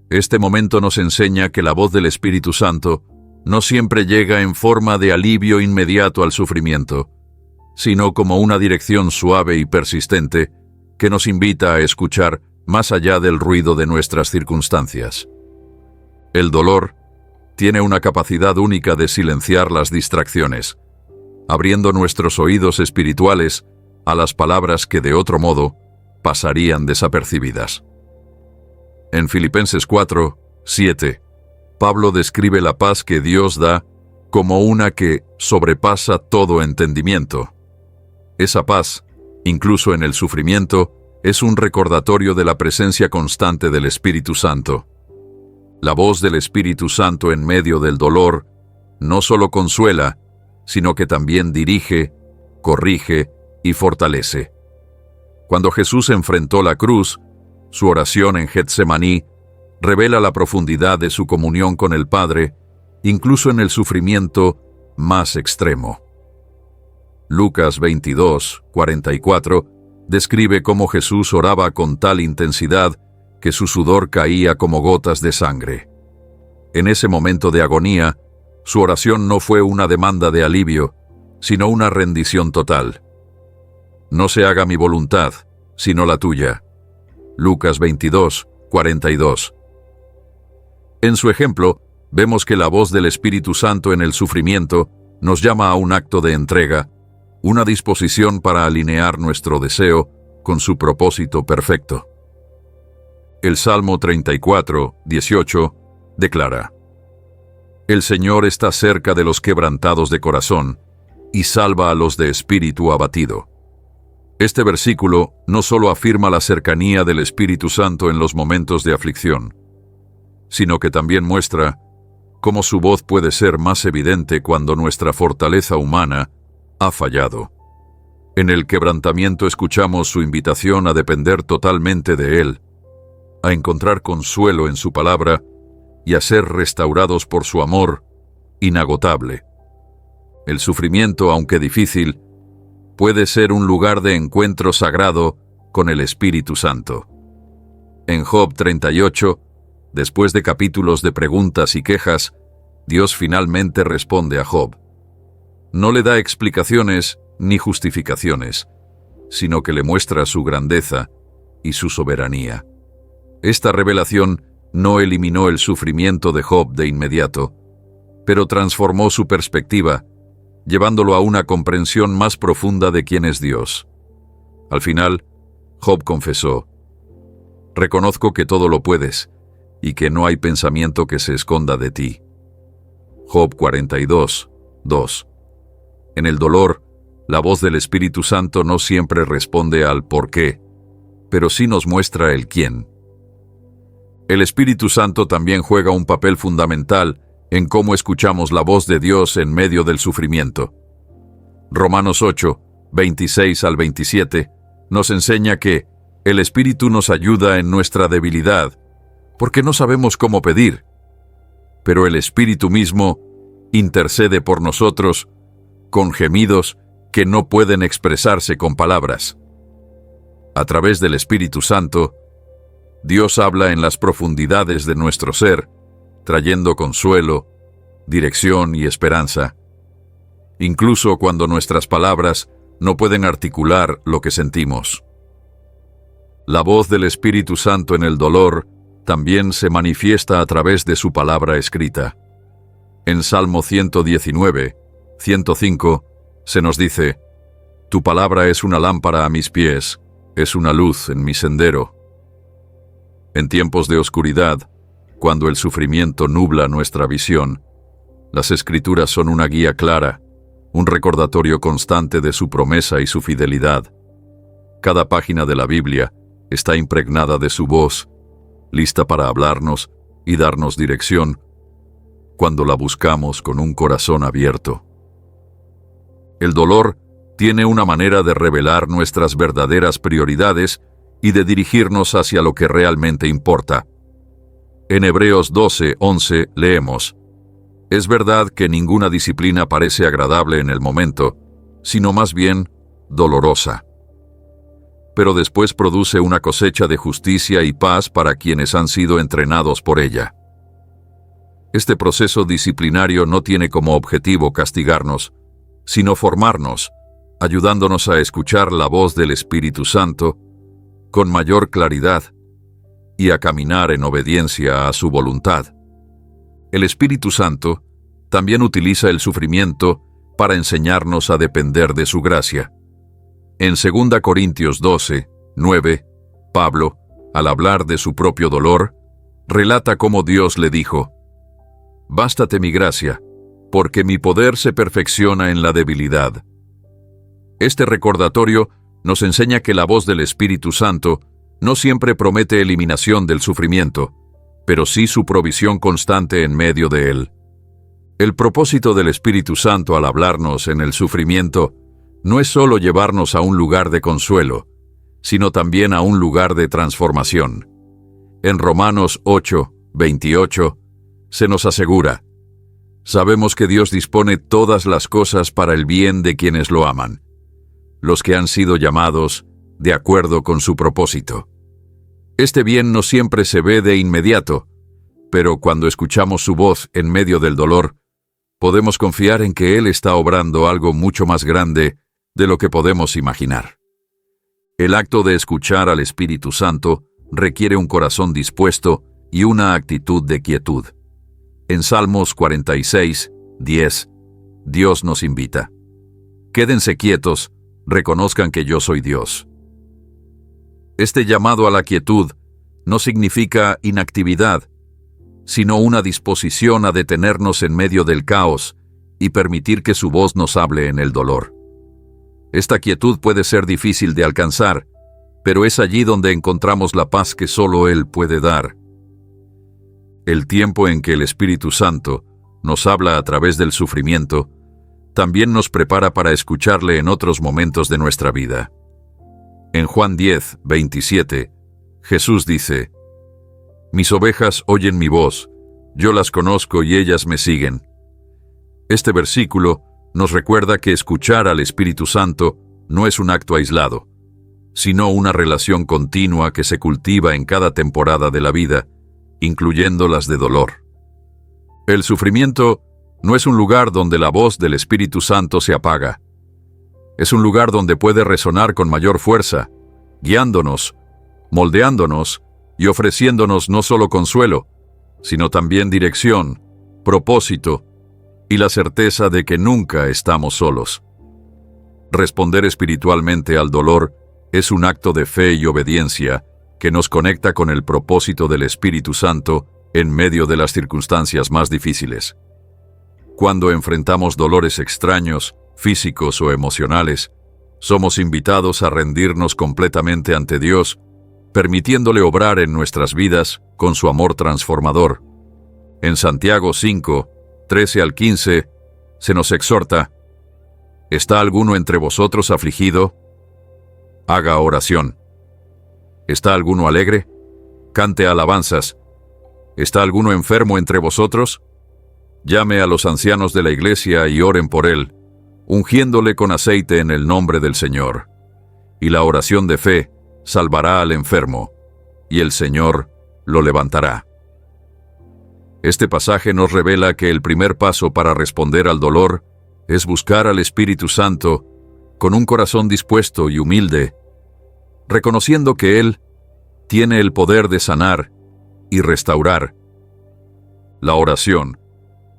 Este momento nos enseña que la voz del Espíritu Santo no siempre llega en forma de alivio inmediato al sufrimiento, sino como una dirección suave y persistente que nos invita a escuchar más allá del ruido de nuestras circunstancias. El dolor tiene una capacidad única de silenciar las distracciones, abriendo nuestros oídos espirituales a las palabras que de otro modo pasarían desapercibidas. En Filipenses 4:7, Pablo describe la paz que Dios da como una que sobrepasa todo entendimiento. Esa paz, incluso en el sufrimiento, es un recordatorio de la presencia constante del Espíritu Santo. La voz del Espíritu Santo en medio del dolor no solo consuela, sino que también dirige, corrige y fortalece. Cuando Jesús enfrentó la cruz, su oración en Getsemaní revela la profundidad de su comunión con el Padre, incluso en el sufrimiento más extremo. Lucas 22:44 describe cómo Jesús oraba con tal intensidad que su sudor caía como gotas de sangre. En ese momento de agonía, su oración no fue una demanda de alivio, sino una rendición total. No se haga mi voluntad, sino la tuya. Lucas 22:42. En su ejemplo, vemos que la voz del Espíritu Santo en el sufrimiento nos llama a un acto de entrega, una disposición para alinear nuestro deseo con su propósito perfecto. El Salmo 34, 18, declara: El Señor está cerca de los quebrantados de corazón y salva a los de espíritu abatido. Este versículo no solo afirma la cercanía del Espíritu Santo en los momentos de aflicción, sino que también muestra cómo su voz puede ser más evidente cuando nuestra fortaleza humana ha fallado. En el quebrantamiento escuchamos su invitación a depender totalmente de Él, a encontrar consuelo en su palabra y a ser restaurados por su amor inagotable. El sufrimiento, aunque difícil, puede ser un lugar de encuentro sagrado con el Espíritu Santo. En Job 38, después de capítulos de preguntas y quejas, Dios finalmente responde a Job. No le da explicaciones ni justificaciones, sino que le muestra su grandeza y su soberanía. Esta revelación no eliminó el sufrimiento de Job de inmediato, pero transformó su perspectiva, llevándolo a una comprensión más profunda de quién es Dios. Al final, Job confesó: Reconozco que todo lo puedes y que no hay pensamiento que se esconda de ti. Job 42, 2. En el dolor, la voz del Espíritu Santo no siempre responde al por qué, pero sí nos muestra el quién. El Espíritu Santo también juega un papel fundamental en cómo escuchamos la voz de Dios en medio del sufrimiento. Romanos 8, 26 al 27, nos enseña que el Espíritu nos ayuda en nuestra debilidad, porque no sabemos cómo pedir, pero el Espíritu mismo intercede por nosotros con gemidos que no pueden expresarse con palabras. A través del Espíritu Santo, Dios habla en las profundidades de nuestro ser, trayendo consuelo, dirección y esperanza, incluso cuando nuestras palabras no pueden articular lo que sentimos. La voz del Espíritu Santo en el dolor también se manifiesta a través de su palabra escrita. En Salmo 119, 105, se nos dice: Tu palabra es una lámpara a mis pies, es una luz en mi sendero. En tiempos de oscuridad, cuando el sufrimiento nubla nuestra visión, las Escrituras son una guía clara, un recordatorio constante de su promesa y su fidelidad. Cada página de la Biblia está impregnada de su voz, lista para hablarnos y darnos dirección cuando la buscamos con un corazón abierto. El dolor tiene una manera de revelar nuestras verdaderas prioridades y de dirigirnos hacia lo que realmente importa. En Hebreos 12, 11 leemos: Es verdad que ninguna disciplina parece agradable en el momento, sino más bien dolorosa. Pero después produce una cosecha de justicia y paz para quienes han sido entrenados por ella. Este proceso disciplinario no tiene como objetivo castigarnos, sino formarnos, ayudándonos a escuchar la voz del Espíritu Santo con mayor claridad y a caminar en obediencia a su voluntad. El Espíritu Santo también utiliza el sufrimiento para enseñarnos a depender de su gracia. En 2 Corintios 12, 9, Pablo, al hablar de su propio dolor, relata cómo Dios le dijo: Bástate mi gracia, porque mi poder se perfecciona en la debilidad. Este recordatorio nos enseña que la voz del Espíritu Santo no siempre promete eliminación del sufrimiento, pero sí su provisión constante en medio de él. El propósito del Espíritu Santo al hablarnos en el sufrimiento no es solo llevarnos a un lugar de consuelo, sino también a un lugar de transformación. En Romanos 8, 28, se nos asegura: Sabemos que Dios dispone todas las cosas para el bien de quienes lo aman, los que han sido llamados de acuerdo con su propósito. Este bien no siempre se ve de inmediato, pero cuando escuchamos su voz en medio del dolor, podemos confiar en que Él está obrando algo mucho más grande de lo que podemos imaginar. El acto de escuchar al Espíritu Santo requiere un corazón dispuesto y una actitud de quietud. En Salmos 46, 10, Dios nos invita: Quédense quietos, reconozcan que yo soy Dios. Este llamado a la quietud no significa inactividad, sino una disposición a detenernos en medio del caos y permitir que su voz nos hable en el dolor. Esta quietud puede ser difícil de alcanzar, pero es allí donde encontramos la paz que solo Él puede dar. El tiempo en que el Espíritu Santo nos habla a través del sufrimiento también nos prepara para escucharle en otros momentos de nuestra vida. En Juan 10, 27, Jesús dice: «Mis ovejas oyen mi voz, yo las conozco y ellas me siguen». Este versículo nos recuerda que escuchar al Espíritu Santo no es un acto aislado, sino una relación continua que se cultiva en cada temporada de la vida, incluyendo las de dolor. El sufrimiento no es un lugar donde la voz del Espíritu Santo se apaga. Es un lugar donde puede resonar con mayor fuerza, guiándonos, moldeándonos y ofreciéndonos no solo consuelo, sino también dirección, propósito y la certeza de que nunca estamos solos. Responder espiritualmente al dolor es un acto de fe y obediencia que nos conecta con el propósito del Espíritu Santo en medio de las circunstancias más difíciles. Cuando enfrentamos dolores extraños, físicos o emocionales, somos invitados a rendirnos completamente ante Dios, permitiéndole obrar en nuestras vidas con su amor transformador. En Santiago 5, 13 al 15, se nos exhorta: ¿Está alguno entre vosotros afligido? Haga oración. ¿Está alguno alegre? Cante alabanzas. ¿Está alguno enfermo entre vosotros? Llame a los ancianos de la iglesia y oren por él, ungiéndole con aceite en el nombre del Señor. Y la oración de fe salvará al enfermo, y el Señor lo levantará. Este pasaje nos revela que el primer paso para responder al dolor es buscar al Espíritu Santo con un corazón dispuesto y humilde, reconociendo que Él tiene el poder de sanar y restaurar. La oración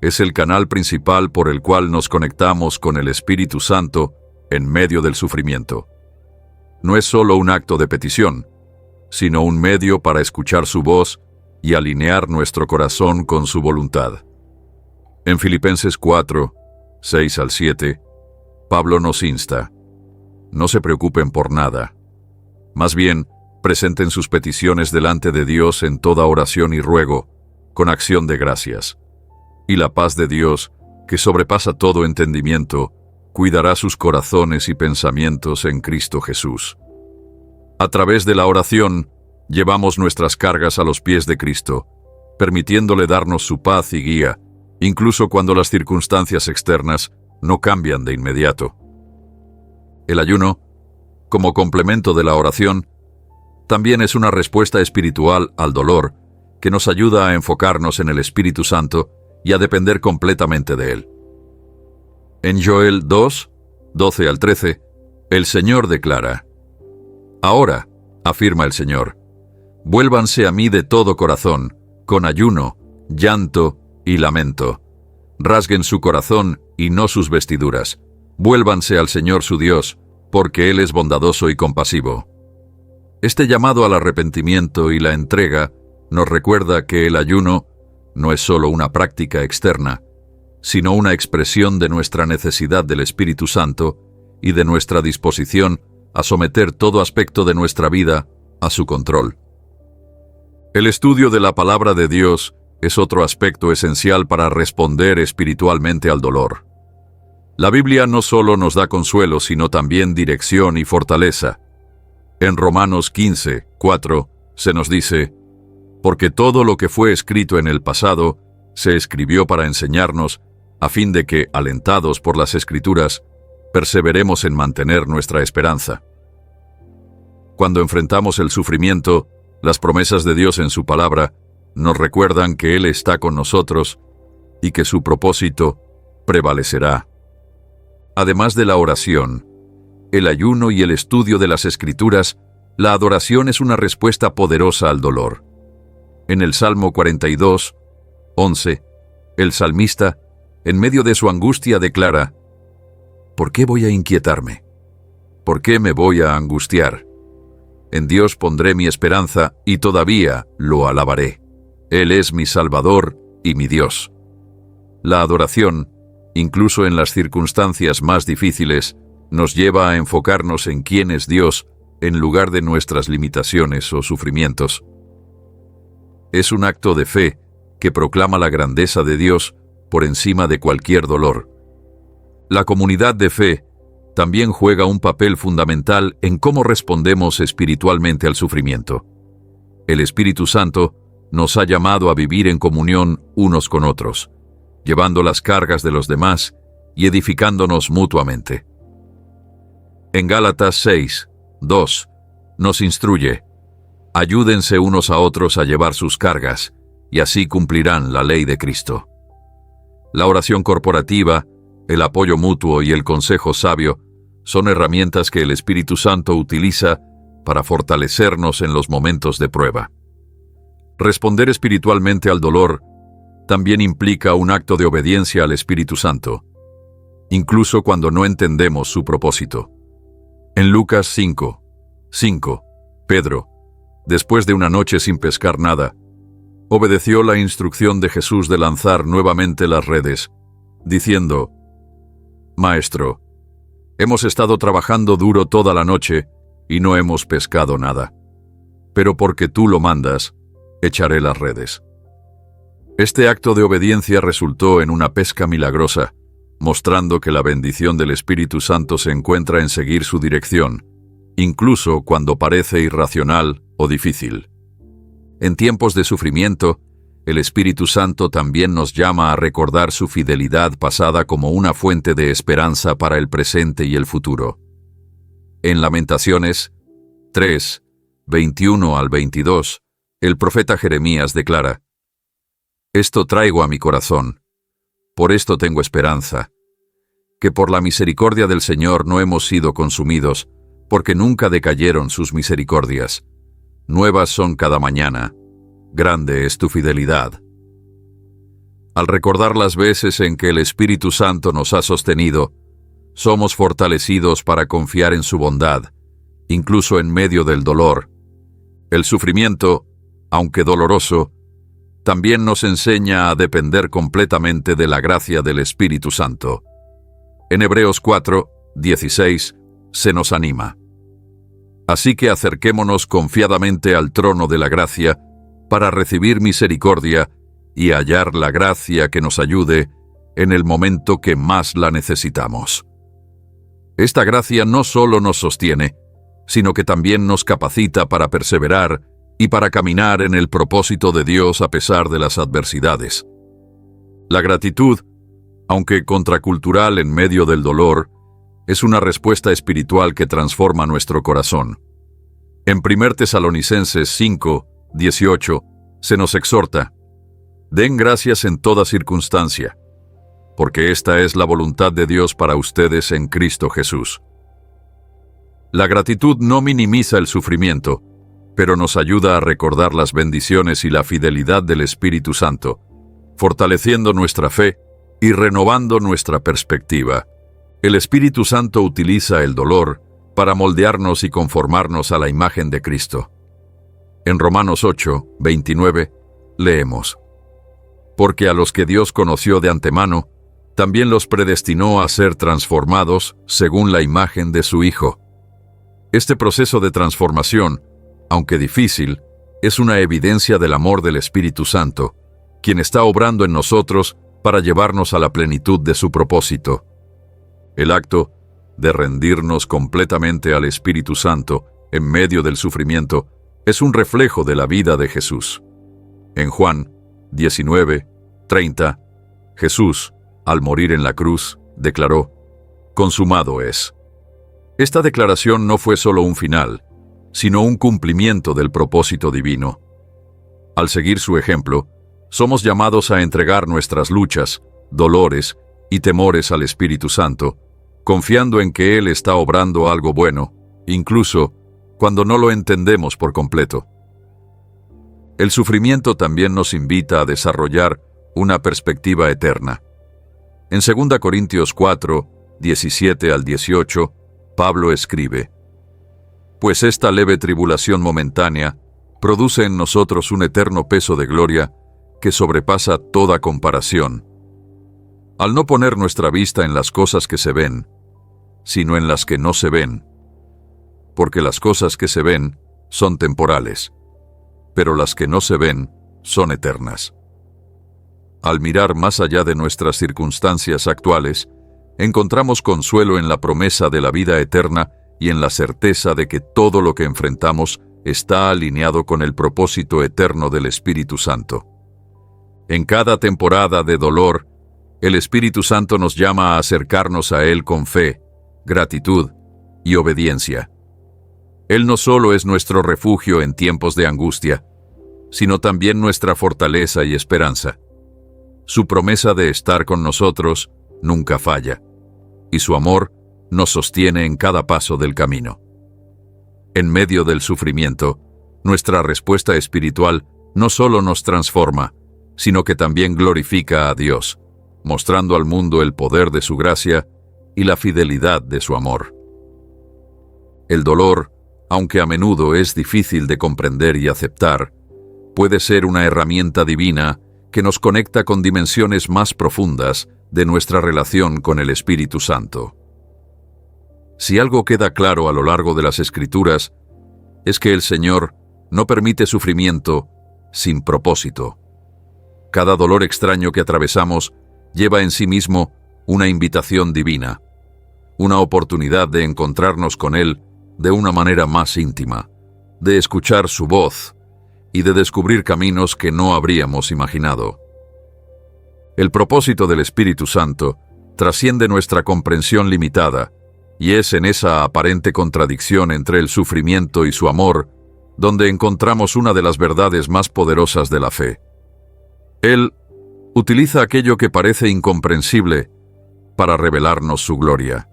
es el canal principal por el cual nos conectamos con el Espíritu Santo en medio del sufrimiento. No es solo un acto de petición, sino un medio para escuchar su voz y alinear nuestro corazón con su voluntad. En Filipenses 4, 6 al 7, Pablo nos insta: no se preocupen por nada. Más bien, presenten sus peticiones delante de Dios en toda oración y ruego, con acción de gracias. Y la paz de Dios, que sobrepasa todo entendimiento, cuidará sus corazones y pensamientos en Cristo Jesús. A través de la oración, llevamos nuestras cargas a los pies de Cristo, permitiéndole darnos su paz y guía, incluso cuando las circunstancias externas no cambian de inmediato. El ayuno, como complemento de la oración, también es una respuesta espiritual al dolor que nos ayuda a enfocarnos en el Espíritu Santo y a depender completamente de Él. En Joel 2, 12 al 13, el Señor declara: «Ahora, afirma el Señor, vuélvanse a mí de todo corazón, con ayuno, llanto y lamento. Rasguen su corazón y no sus vestiduras. Vuélvanse al Señor su Dios, porque Él es bondadoso y compasivo». Este llamado al arrepentimiento y la entrega nos recuerda que el ayuno no es solo una práctica externa, sino una expresión de nuestra necesidad del Espíritu Santo y de nuestra disposición a someter todo aspecto de nuestra vida a su control. El estudio de la palabra de Dios es otro aspecto esencial para responder espiritualmente al dolor. La Biblia no solo nos da consuelo, sino también dirección y fortaleza. En Romanos 15, 4, se nos dice: «Porque todo lo que fue escrito en el pasado se escribió para enseñarnos, a fin de que, alentados por las Escrituras, perseveremos en mantener nuestra esperanza». Cuando enfrentamos el sufrimiento, las promesas de Dios en su palabra nos recuerdan que Él está con nosotros y que su propósito prevalecerá. Además de la oración, el ayuno y el estudio de las Escrituras, la adoración es una respuesta poderosa al dolor. En el Salmo 42, 11, el salmista, en medio de su angustia, declara: «¿Por qué voy a inquietarme? ¿Por qué me voy a angustiar? En Dios pondré mi esperanza y todavía lo alabaré. Él es mi Salvador y mi Dios. La adoración, incluso en las circunstancias más difíciles, nos lleva a enfocarnos en quién es Dios en lugar de nuestras limitaciones o sufrimientos. Es un acto de fe que proclama la grandeza de Dios por encima de cualquier dolor. La comunidad de fe también juega un papel fundamental en cómo respondemos espiritualmente al sufrimiento. El Espíritu Santo nos ha llamado a vivir en comunión unos con otros, llevando las cargas de los demás y edificándonos mutuamente. En Gálatas 6:2 nos instruye: ayúdense unos a otros a llevar sus cargas, y así cumplirán la ley de Cristo. La oración corporativa, el apoyo mutuo y el consejo sabio son herramientas que el Espíritu Santo utiliza para fortalecernos en los momentos de prueba. Responder espiritualmente al dolor también implica un acto de obediencia al Espíritu Santo, incluso cuando no entendemos su propósito. En Lucas 5:5, Pedro, después de una noche sin pescar nada, obedeció la instrucción de Jesús de lanzar nuevamente las redes, diciendo: Maestro, hemos estado trabajando duro toda la noche y no hemos pescado nada, pero porque tú lo mandas, echaré las redes. Este acto de obediencia resultó en una pesca milagrosa, mostrando que la bendición del Espíritu Santo se encuentra en seguir su dirección, incluso cuando parece irracional o difícil. En tiempos de sufrimiento, el Espíritu Santo también nos llama a recordar su fidelidad pasada como una fuente de esperanza para el presente y el futuro. En Lamentaciones 3:21-22, el profeta Jeremías declara: Esto traigo a mi corazón, por esto tengo esperanza, que por la misericordia del Señor no hemos sido consumidos, porque nunca decayeron sus misericordias. Nuevas son cada mañana, grande es tu fidelidad. Al recordar las veces en que el Espíritu Santo nos ha sostenido, somos fortalecidos para confiar en su bondad, incluso en medio del dolor. El sufrimiento, aunque doloroso, también nos enseña a depender completamente de la gracia del Espíritu Santo. En Hebreos 4:16 se nos anima: Así que acerquémonos confiadamente al trono de la gracia para recibir misericordia y hallar la gracia que nos ayude en el momento que más la necesitamos. Esta gracia no solo nos sostiene, sino que también nos capacita para perseverar y para caminar en el propósito de Dios a pesar de las adversidades. La gratitud, aunque contracultural en medio del dolor, es una respuesta espiritual que transforma nuestro corazón. En 1 Tesalonicenses 5:18 se nos exhorta: den gracias en toda circunstancia, porque esta es la voluntad de Dios para ustedes en Cristo Jesús. La gratitud no minimiza el sufrimiento, pero nos ayuda a recordar las bendiciones y la fidelidad del Espíritu Santo, fortaleciendo nuestra fe y renovando nuestra perspectiva. El Espíritu Santo utiliza el dolor para moldearnos y conformarnos a la imagen de Cristo. En Romanos 8:29 leemos: Porque a los que Dios conoció de antemano, también los predestinó a ser transformados según la imagen de su Hijo. Este proceso de transformación, aunque difícil, es una evidencia del amor del Espíritu Santo, quien está obrando en nosotros para llevarnos a la plenitud de su propósito. El acto de rendirnos completamente al Espíritu Santo en medio del sufrimiento es un reflejo de la vida de Jesús. En Juan 19:30, Jesús, al morir en la cruz, declaró: consumado es. Esta declaración no fue solo un final, sino un cumplimiento del propósito divino. Al seguir su ejemplo, somos llamados a entregar nuestras luchas, dolores y temores al Espíritu Santo, confiando en que Él está obrando algo bueno, incluso cuando no lo entendemos por completo. El sufrimiento también nos invita a desarrollar una perspectiva eterna. En 2 Corintios 4:17-18, Pablo escribe: pues esta leve tribulación momentánea produce en nosotros un eterno peso de gloria que sobrepasa toda comparación. Al no poner nuestra vista en las cosas que se ven, sino en las que no se ven, porque las cosas que se ven son temporales, pero las que no se ven son eternas. Al mirar más allá de nuestras circunstancias actuales, encontramos consuelo en la promesa de la vida eterna y en la certeza de que todo lo que enfrentamos está alineado con el propósito eterno del Espíritu Santo. En cada temporada de dolor, el Espíritu Santo nos llama a acercarnos a Él con fe, gratitud y obediencia. Él no solo es nuestro refugio en tiempos de angustia, sino también nuestra fortaleza y esperanza. Su promesa de estar con nosotros nunca falla, y su amor nos sostiene en cada paso del camino. En medio del sufrimiento, nuestra respuesta espiritual no solo nos transforma, sino que también glorifica a Dios, mostrando al mundo el poder de su gracia y la fidelidad de su amor. El dolor, aunque a menudo es difícil de comprender y aceptar, puede ser una herramienta divina que nos conecta con dimensiones más profundas de nuestra relación con el Espíritu Santo. Si algo queda claro a lo largo de las Escrituras, es que el Señor no permite sufrimiento sin propósito. Cada dolor extraño que atravesamos lleva en sí mismo una invitación divina, una oportunidad de encontrarnos con Él de una manera más íntima, de escuchar su voz y de descubrir caminos que no habríamos imaginado. El propósito del Espíritu Santo trasciende nuestra comprensión limitada, y es en esa aparente contradicción entre el sufrimiento y su amor donde encontramos una de las verdades más poderosas de la fe. Él utiliza aquello que parece incomprensible para revelarnos su gloria.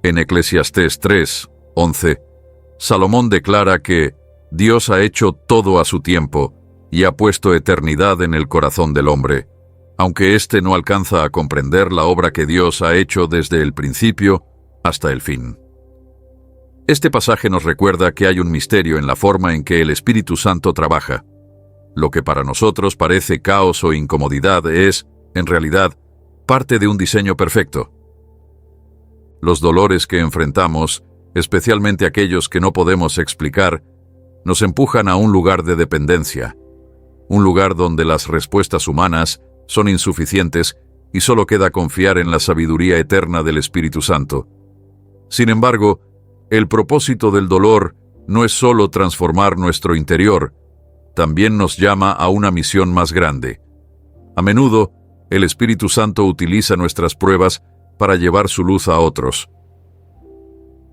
En Eclesiastés 3:11, Salomón declara que Dios ha hecho todo a su tiempo y ha puesto eternidad en el corazón del hombre, aunque éste no alcanza a comprender la obra que Dios ha hecho desde el principio hasta el fin. Este pasaje nos recuerda que hay un misterio en la forma en que el Espíritu Santo trabaja. Lo que para nosotros parece caos o incomodidad es, en realidad, parte de un diseño perfecto. Los dolores que enfrentamos, especialmente aquellos que no podemos explicar, nos empujan a un lugar de dependencia, un lugar donde las respuestas humanas son insuficientes y solo queda confiar en la sabiduría eterna del Espíritu Santo. Sin embargo, el propósito del dolor no es solo transformar nuestro interior, también nos llama a una misión más grande. A menudo, el Espíritu Santo utiliza nuestras pruebas para llevar su luz a otros.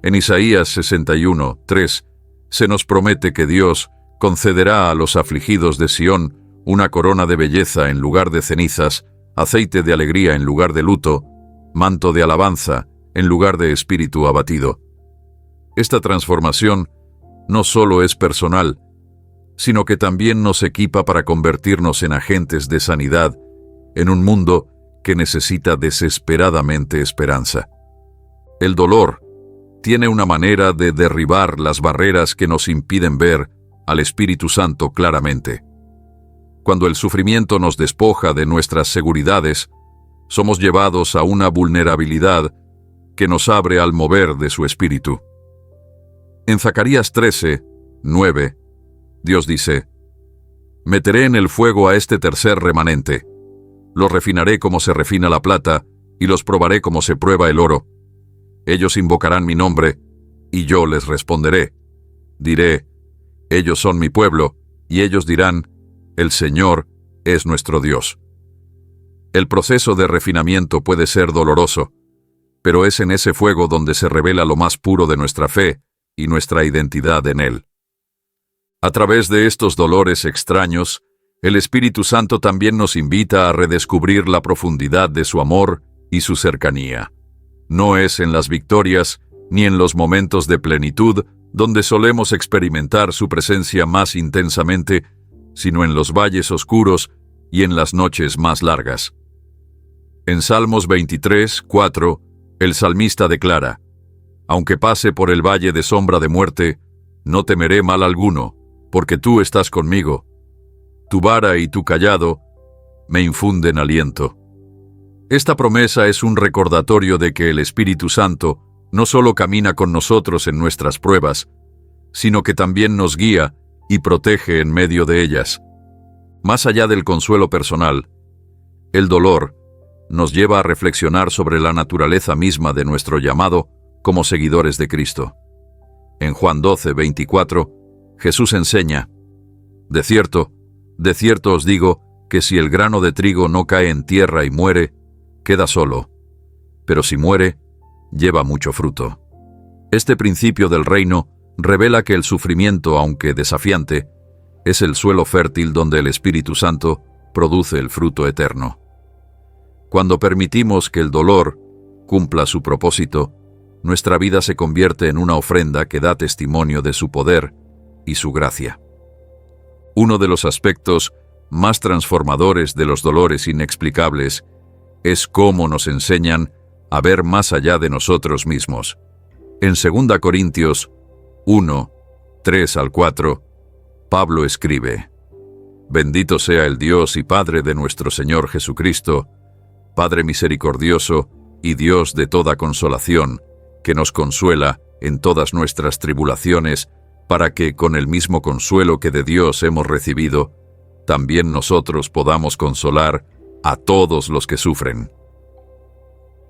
En Isaías 61:3, se nos promete que Dios concederá a los afligidos de Sión una corona de belleza en lugar de cenizas, aceite de alegría en lugar de luto, manto de alabanza en lugar de espíritu abatido. Esta transformación no solo es personal, sino que también nos equipa para convertirnos en agentes de sanidad en un mundo que necesita desesperadamente esperanza. El dolor tiene una manera de derribar las barreras que nos impiden ver al Espíritu Santo claramente. Cuando el sufrimiento nos despoja de nuestras seguridades, somos llevados a una vulnerabilidad que nos abre al mover de su Espíritu. En Zacarías 13:9, Dios dice: «Meteré en el fuego a este tercer remanente. Los refinaré como se refina la plata, y los probaré como se prueba el oro. Ellos invocarán mi nombre, y yo les responderé. Diré: ellos son mi pueblo, y ellos dirán: el Señor es nuestro Dios». El proceso de refinamiento puede ser doloroso, pero es en ese fuego donde se revela lo más puro de nuestra fe y nuestra identidad en Él. A través de estos dolores extraños, el Espíritu Santo también nos invita a redescubrir la profundidad de su amor y su cercanía. No es en las victorias ni en los momentos de plenitud donde solemos experimentar su presencia más intensamente, sino en los valles oscuros y en las noches más largas. En Salmos 23:4, el salmista declara: Aunque pase por el valle de sombra de muerte, no temeré mal alguno, porque tú estás conmigo. Tu vara y tu cayado me infunden aliento. Esta promesa es un recordatorio de que el Espíritu Santo no solo camina con nosotros en nuestras pruebas, sino que también nos guía y protege en medio de ellas. Más allá del consuelo personal, el dolor nos lleva a reflexionar sobre la naturaleza misma de nuestro llamado como seguidores de Cristo. En Juan 12:24, Jesús enseña: de cierto os digo que si el grano de trigo no cae en tierra y muere, queda solo, pero si muere, lleva mucho fruto. Este principio del reino revela que el sufrimiento, aunque desafiante, es el suelo fértil donde el Espíritu Santo produce el fruto eterno. Cuando permitimos que el dolor cumpla su propósito, nuestra vida se convierte en una ofrenda que da testimonio de su poder y su gracia. Uno de los aspectos más transformadores de los dolores inexplicables es cómo nos enseñan a ver más allá de nosotros mismos. En 2 Corintios 1, 3-4, Pablo escribe: Bendito sea el Dios y Padre de nuestro Señor Jesucristo, Padre misericordioso y Dios de toda consolación, que nos consuela en todas nuestras tribulaciones, para que, con el mismo consuelo que de Dios hemos recibido, también nosotros podamos consolar a todos los que sufren.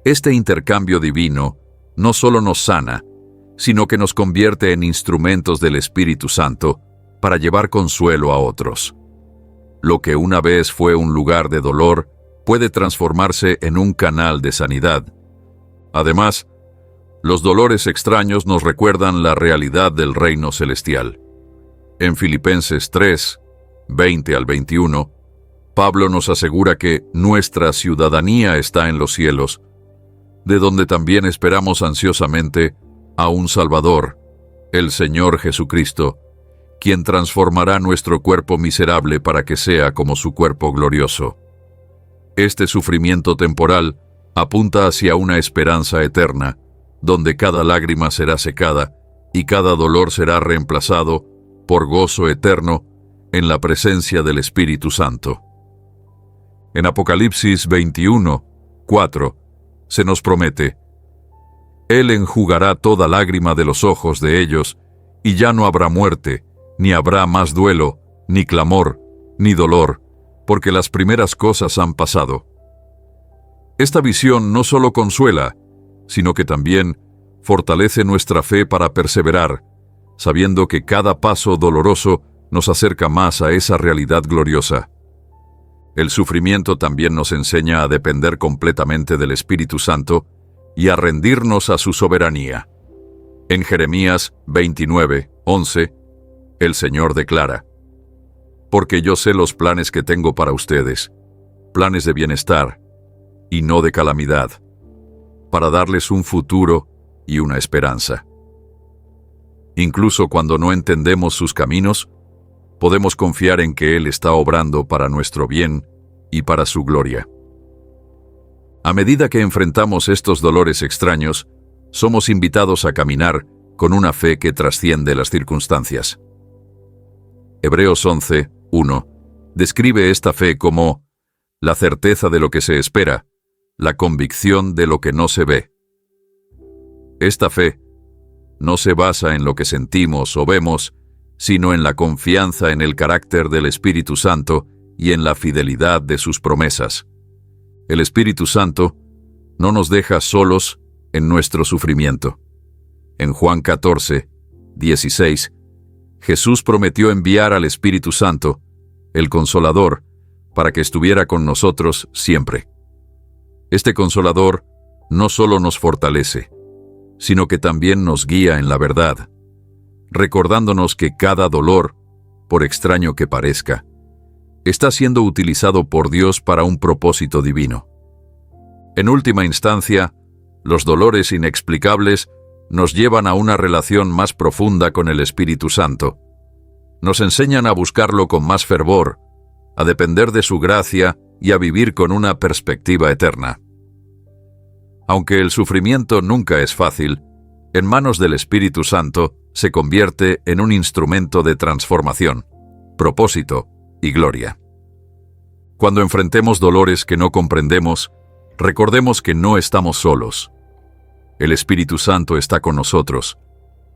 Este intercambio divino no solo nos sana, sino que nos convierte en instrumentos del Espíritu Santo para llevar consuelo a otros. Lo que una vez fue un lugar de dolor puede transformarse en un canal de sanidad. Además, los dolores extraños nos recuerdan la realidad del reino celestial. En Filipenses 3, 20-21, Pablo nos asegura que nuestra ciudadanía está en los cielos, de donde también esperamos ansiosamente a un Salvador, el Señor Jesucristo, quien transformará nuestro cuerpo miserable para que sea como su cuerpo glorioso. Este sufrimiento temporal apunta hacia una esperanza eterna, donde cada lágrima será secada y cada dolor será reemplazado por gozo eterno en la presencia del Espíritu Santo. En Apocalipsis 21, 4, se nos promete: Él enjugará toda lágrima de los ojos de ellos, y ya no habrá muerte, ni habrá más duelo, ni clamor, ni dolor, porque las primeras cosas han pasado. Esta visión no solo consuela, sino que también fortalece nuestra fe para perseverar, sabiendo que cada paso doloroso nos acerca más a esa realidad gloriosa. El sufrimiento también nos enseña a depender completamente del Espíritu Santo y a rendirnos a su soberanía. En Jeremías 29, 11, el Señor declara: Porque yo sé los planes que tengo para ustedes, planes de bienestar y no de calamidad, para darles un futuro y una esperanza. Incluso cuando no entendemos sus caminos, podemos confiar en que Él está obrando para nuestro bien y para su gloria. A medida que enfrentamos estos dolores extraños, somos invitados a caminar con una fe que trasciende las circunstancias. Hebreos 11, 1, describe esta fe como la certeza de lo que se espera, la convicción de lo que no se ve. Esta fe no se basa en lo que sentimos o vemos, sino en la confianza en el carácter del Espíritu Santo y en la fidelidad de sus promesas. El Espíritu Santo no nos deja solos en nuestro sufrimiento. En Juan 14, 16, Jesús prometió enviar al Espíritu Santo, el Consolador, para que estuviera con nosotros siempre. Este Consolador no solo nos fortalece, sino que también nos guía en la verdad, recordándonos que cada dolor, por extraño que parezca, está siendo utilizado por Dios para un propósito divino. En última instancia, los dolores inexplicables nos llevan a una relación más profunda con el Espíritu Santo. Nos enseñan a buscarlo con más fervor, a depender de su gracia y a vivir con una perspectiva eterna. Aunque el sufrimiento nunca es fácil, en manos del Espíritu Santo, se convierte en un instrumento de transformación, propósito y gloria. Cuando enfrentemos dolores que no comprendemos, recordemos que no estamos solos. El Espíritu Santo está con nosotros,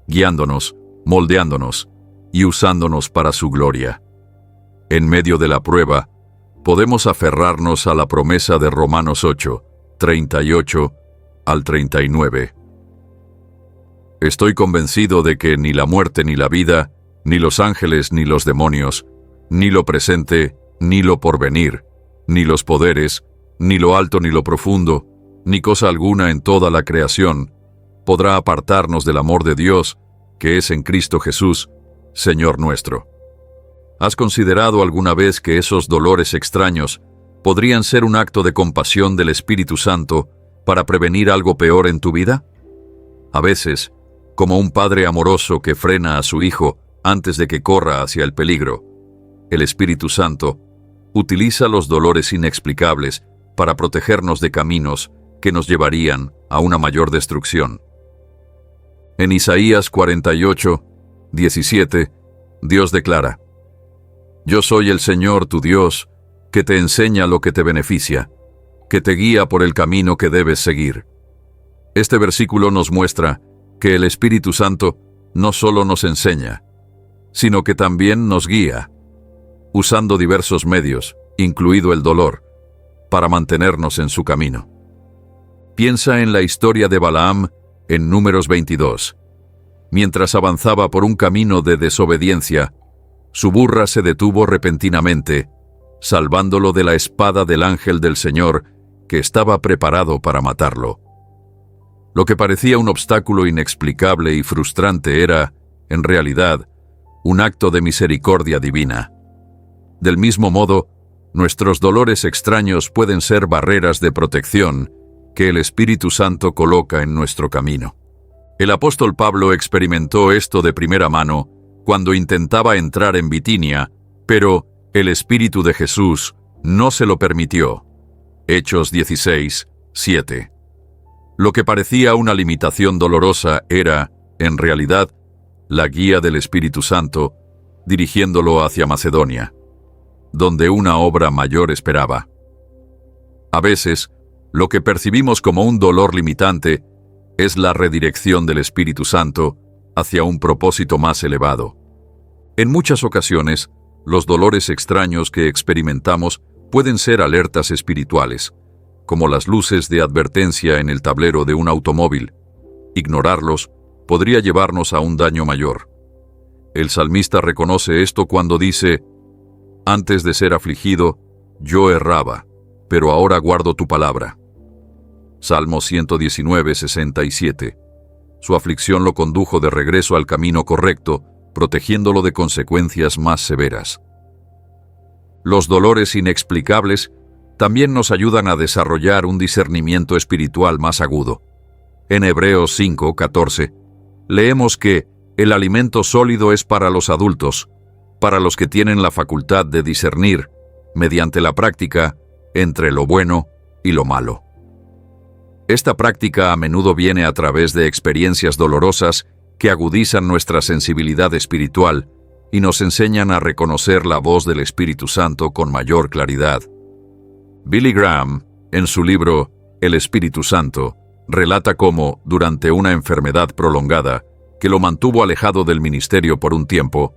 guiándonos, moldeándonos y usándonos para su gloria. En medio de la prueba, podemos aferrarnos a la promesa de Romanos 8, 38 al 39. Estoy convencido de que ni la muerte ni la vida, ni los ángeles ni los demonios, ni lo presente, ni lo porvenir, ni los poderes, ni lo alto ni lo profundo, ni cosa alguna en toda la creación, podrá apartarnos del amor de Dios, que es en Cristo Jesús, Señor nuestro. ¿Has considerado alguna vez que esos dolores extraños podrían ser un acto de compasión del Espíritu Santo para prevenir algo peor en tu vida? A veces, como un padre amoroso que frena a su hijo antes de que corra hacia el peligro, el Espíritu Santo utiliza los dolores inexplicables para protegernos de caminos que nos llevarían a una mayor destrucción. En Isaías 48, 17, Dios declara: Yo soy el Señor tu Dios, que te enseña lo que te beneficia, que te guía por el camino que debes seguir. Este versículo nos muestra que el Espíritu Santo no solo nos enseña, sino que también nos guía, usando diversos medios, incluido el dolor, para mantenernos en su camino. Piensa en la historia de Balaam en Números 22. Mientras avanzaba por un camino de desobediencia, su burra se detuvo repentinamente, salvándolo de la espada del ángel del Señor, que estaba preparado para matarlo. Lo que parecía un obstáculo inexplicable y frustrante era, en realidad, un acto de misericordia divina. Del mismo modo, nuestros dolores extraños pueden ser barreras de protección que el Espíritu Santo coloca en nuestro camino. El apóstol Pablo experimentó esto de primera mano cuando intentaba entrar en Bitinia, pero el Espíritu de Jesús no se lo permitió. Hechos 16, 7. Lo que parecía una limitación dolorosa era, en realidad, la guía del Espíritu Santo, dirigiéndolo hacia Macedonia, donde una obra mayor esperaba. A veces, lo que percibimos como un dolor limitante es la redirección del Espíritu Santo hacia un propósito más elevado. En muchas ocasiones, los dolores extraños que experimentamos pueden ser alertas espirituales, como las luces de advertencia en el tablero de un automóvil. Ignorarlos podría llevarnos a un daño mayor. El salmista reconoce esto cuando dice: Antes de ser afligido, yo erraba, pero ahora guardo tu palabra. Salmo 119, 67. Su aflicción lo condujo de regreso al camino correcto, protegiéndolo de consecuencias más severas. Los dolores inexplicables también nos ayudan a desarrollar un discernimiento espiritual más agudo. En Hebreos 5, 14, leemos que el alimento sólido es para los adultos, para los que tienen la facultad de discernir, mediante la práctica, entre lo bueno y lo malo. Esta práctica a menudo viene a través de experiencias dolorosas que agudizan nuestra sensibilidad espiritual y nos enseñan a reconocer la voz del Espíritu Santo con mayor claridad. Billy Graham, en su libro El Espíritu Santo, relata cómo, durante una enfermedad prolongada que lo mantuvo alejado del ministerio por un tiempo,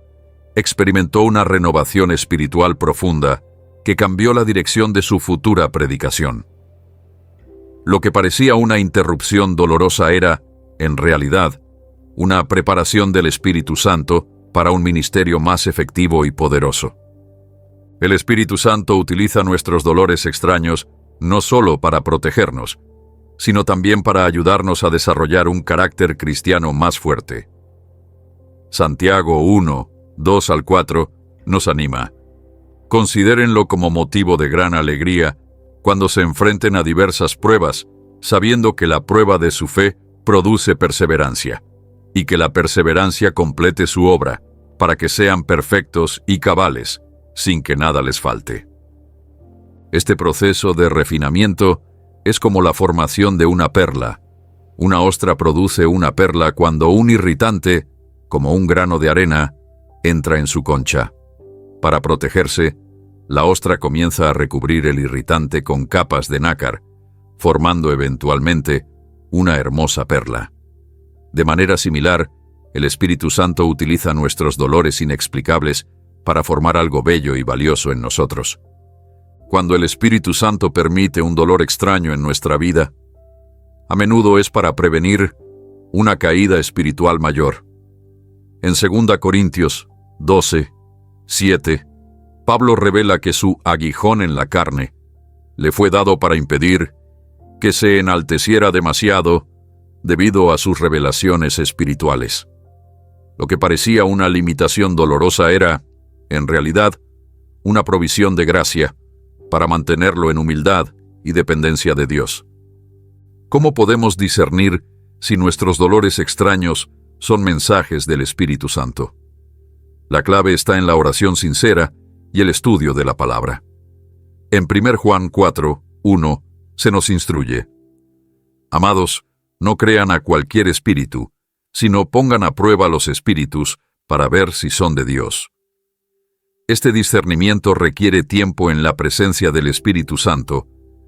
experimentó una renovación espiritual profunda que cambió la dirección de su futura predicación. Lo que parecía una interrupción dolorosa era, en realidad, una preparación del Espíritu Santo para un ministerio más efectivo y poderoso. El Espíritu Santo utiliza nuestros dolores extraños no solo para protegernos, sino también para ayudarnos a desarrollar un carácter cristiano más fuerte. Santiago 1, 2 al 4 nos anima: Considérenlo como motivo de gran alegría cuando se enfrenten a diversas pruebas, sabiendo que la prueba de su fe produce perseverancia, y que la perseverancia complete su obra, para que sean perfectos y cabales, sin que nada les falte. Este proceso de refinamiento es como la formación de una perla. Una ostra produce una perla cuando un irritante, como un grano de arena, entra en su concha. Para protegerse, la ostra comienza a recubrir el irritante con capas de nácar, formando eventualmente una hermosa perla. De manera similar, el Espíritu Santo utiliza nuestros dolores inexplicables para formar algo bello y valioso en nosotros. Cuando el Espíritu Santo permite un dolor extraño en nuestra vida, a menudo es para prevenir una caída espiritual mayor. En 2 Corintios 12, 7, Pablo revela que su aguijón en la carne le fue dado para impedir que se enalteciera demasiado debido a sus revelaciones espirituales. Lo que parecía una limitación dolorosa era, en realidad, una provisión de gracia para mantenerlo en humildad y dependencia de Dios. ¿Cómo podemos discernir si nuestros dolores extraños son mensajes del Espíritu Santo? La clave está en la oración sincera y el estudio de la palabra. En 1 Juan 4, 1, se nos instruye: Amados, no crean a cualquier espíritu, sino pongan a prueba los espíritus para ver si son de Dios. Este discernimiento requiere tiempo en la presencia del Espíritu Santo,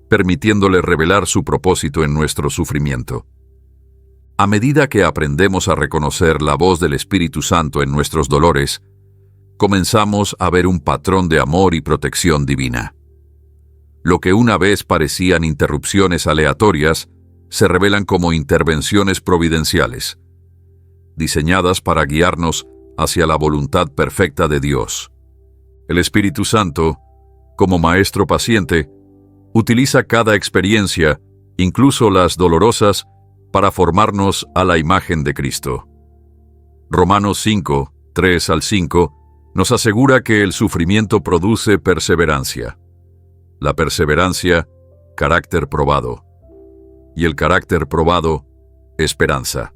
permitiéndole revelar su propósito en nuestro sufrimiento. A medida que aprendemos a reconocer la voz del Espíritu Santo en nuestros dolores, comenzamos a ver un patrón de amor y protección divina. Lo que una vez parecían interrupciones aleatorias, se revelan como intervenciones providenciales, diseñadas para guiarnos hacia la voluntad perfecta de Dios. El Espíritu Santo, como maestro paciente, utiliza cada experiencia, incluso las dolorosas, para formarnos a la imagen de Cristo. Romanos 5, 3 al 5, nos asegura que el sufrimiento produce perseverancia. La perseverancia, carácter probado. Y el carácter probado, esperanza.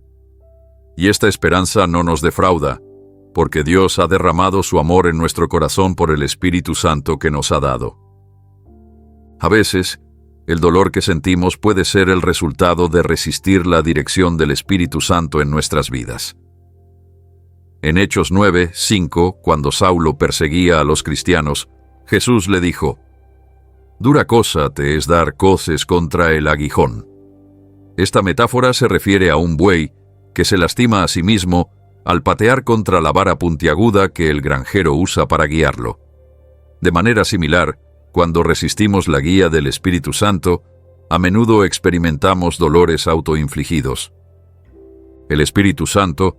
Y esta esperanza no nos defrauda, porque Dios ha derramado su amor en nuestro corazón por el Espíritu Santo que nos ha dado. A veces, el dolor que sentimos puede ser el resultado de resistir la dirección del Espíritu Santo en nuestras vidas. En Hechos 9, 5, cuando Saulo perseguía a los cristianos, Jesús le dijo: «Dura cosa te es dar coces contra el aguijón». Esta metáfora se refiere a un buey que se lastima a sí mismo al patear contra la vara puntiaguda que el granjero usa para guiarlo. De manera similar, cuando resistimos la guía del Espíritu Santo, a menudo experimentamos dolores autoinfligidos. El Espíritu Santo,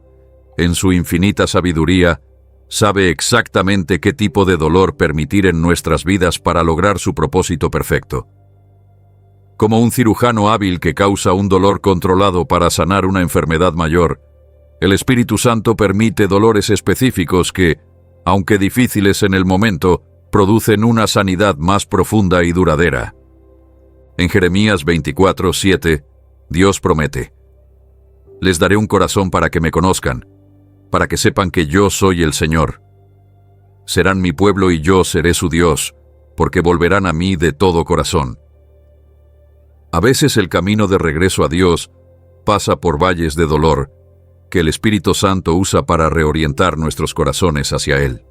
en su infinita sabiduría, sabe exactamente qué tipo de dolor permitir en nuestras vidas para lograr su propósito perfecto. Como un cirujano hábil que causa un dolor controlado para sanar una enfermedad mayor, el Espíritu Santo permite dolores específicos que, aunque difíciles en el momento, producen una sanidad más profunda y duradera. En Jeremías 24, 7, Dios promete: «Les daré un corazón para que me conozcan, para que sepan que yo soy el Señor. Serán mi pueblo y yo seré su Dios, porque volverán a mí de todo corazón». A veces el camino de regreso a Dios pasa por valles de dolor que el Espíritu Santo usa para reorientar nuestros corazones hacia Él.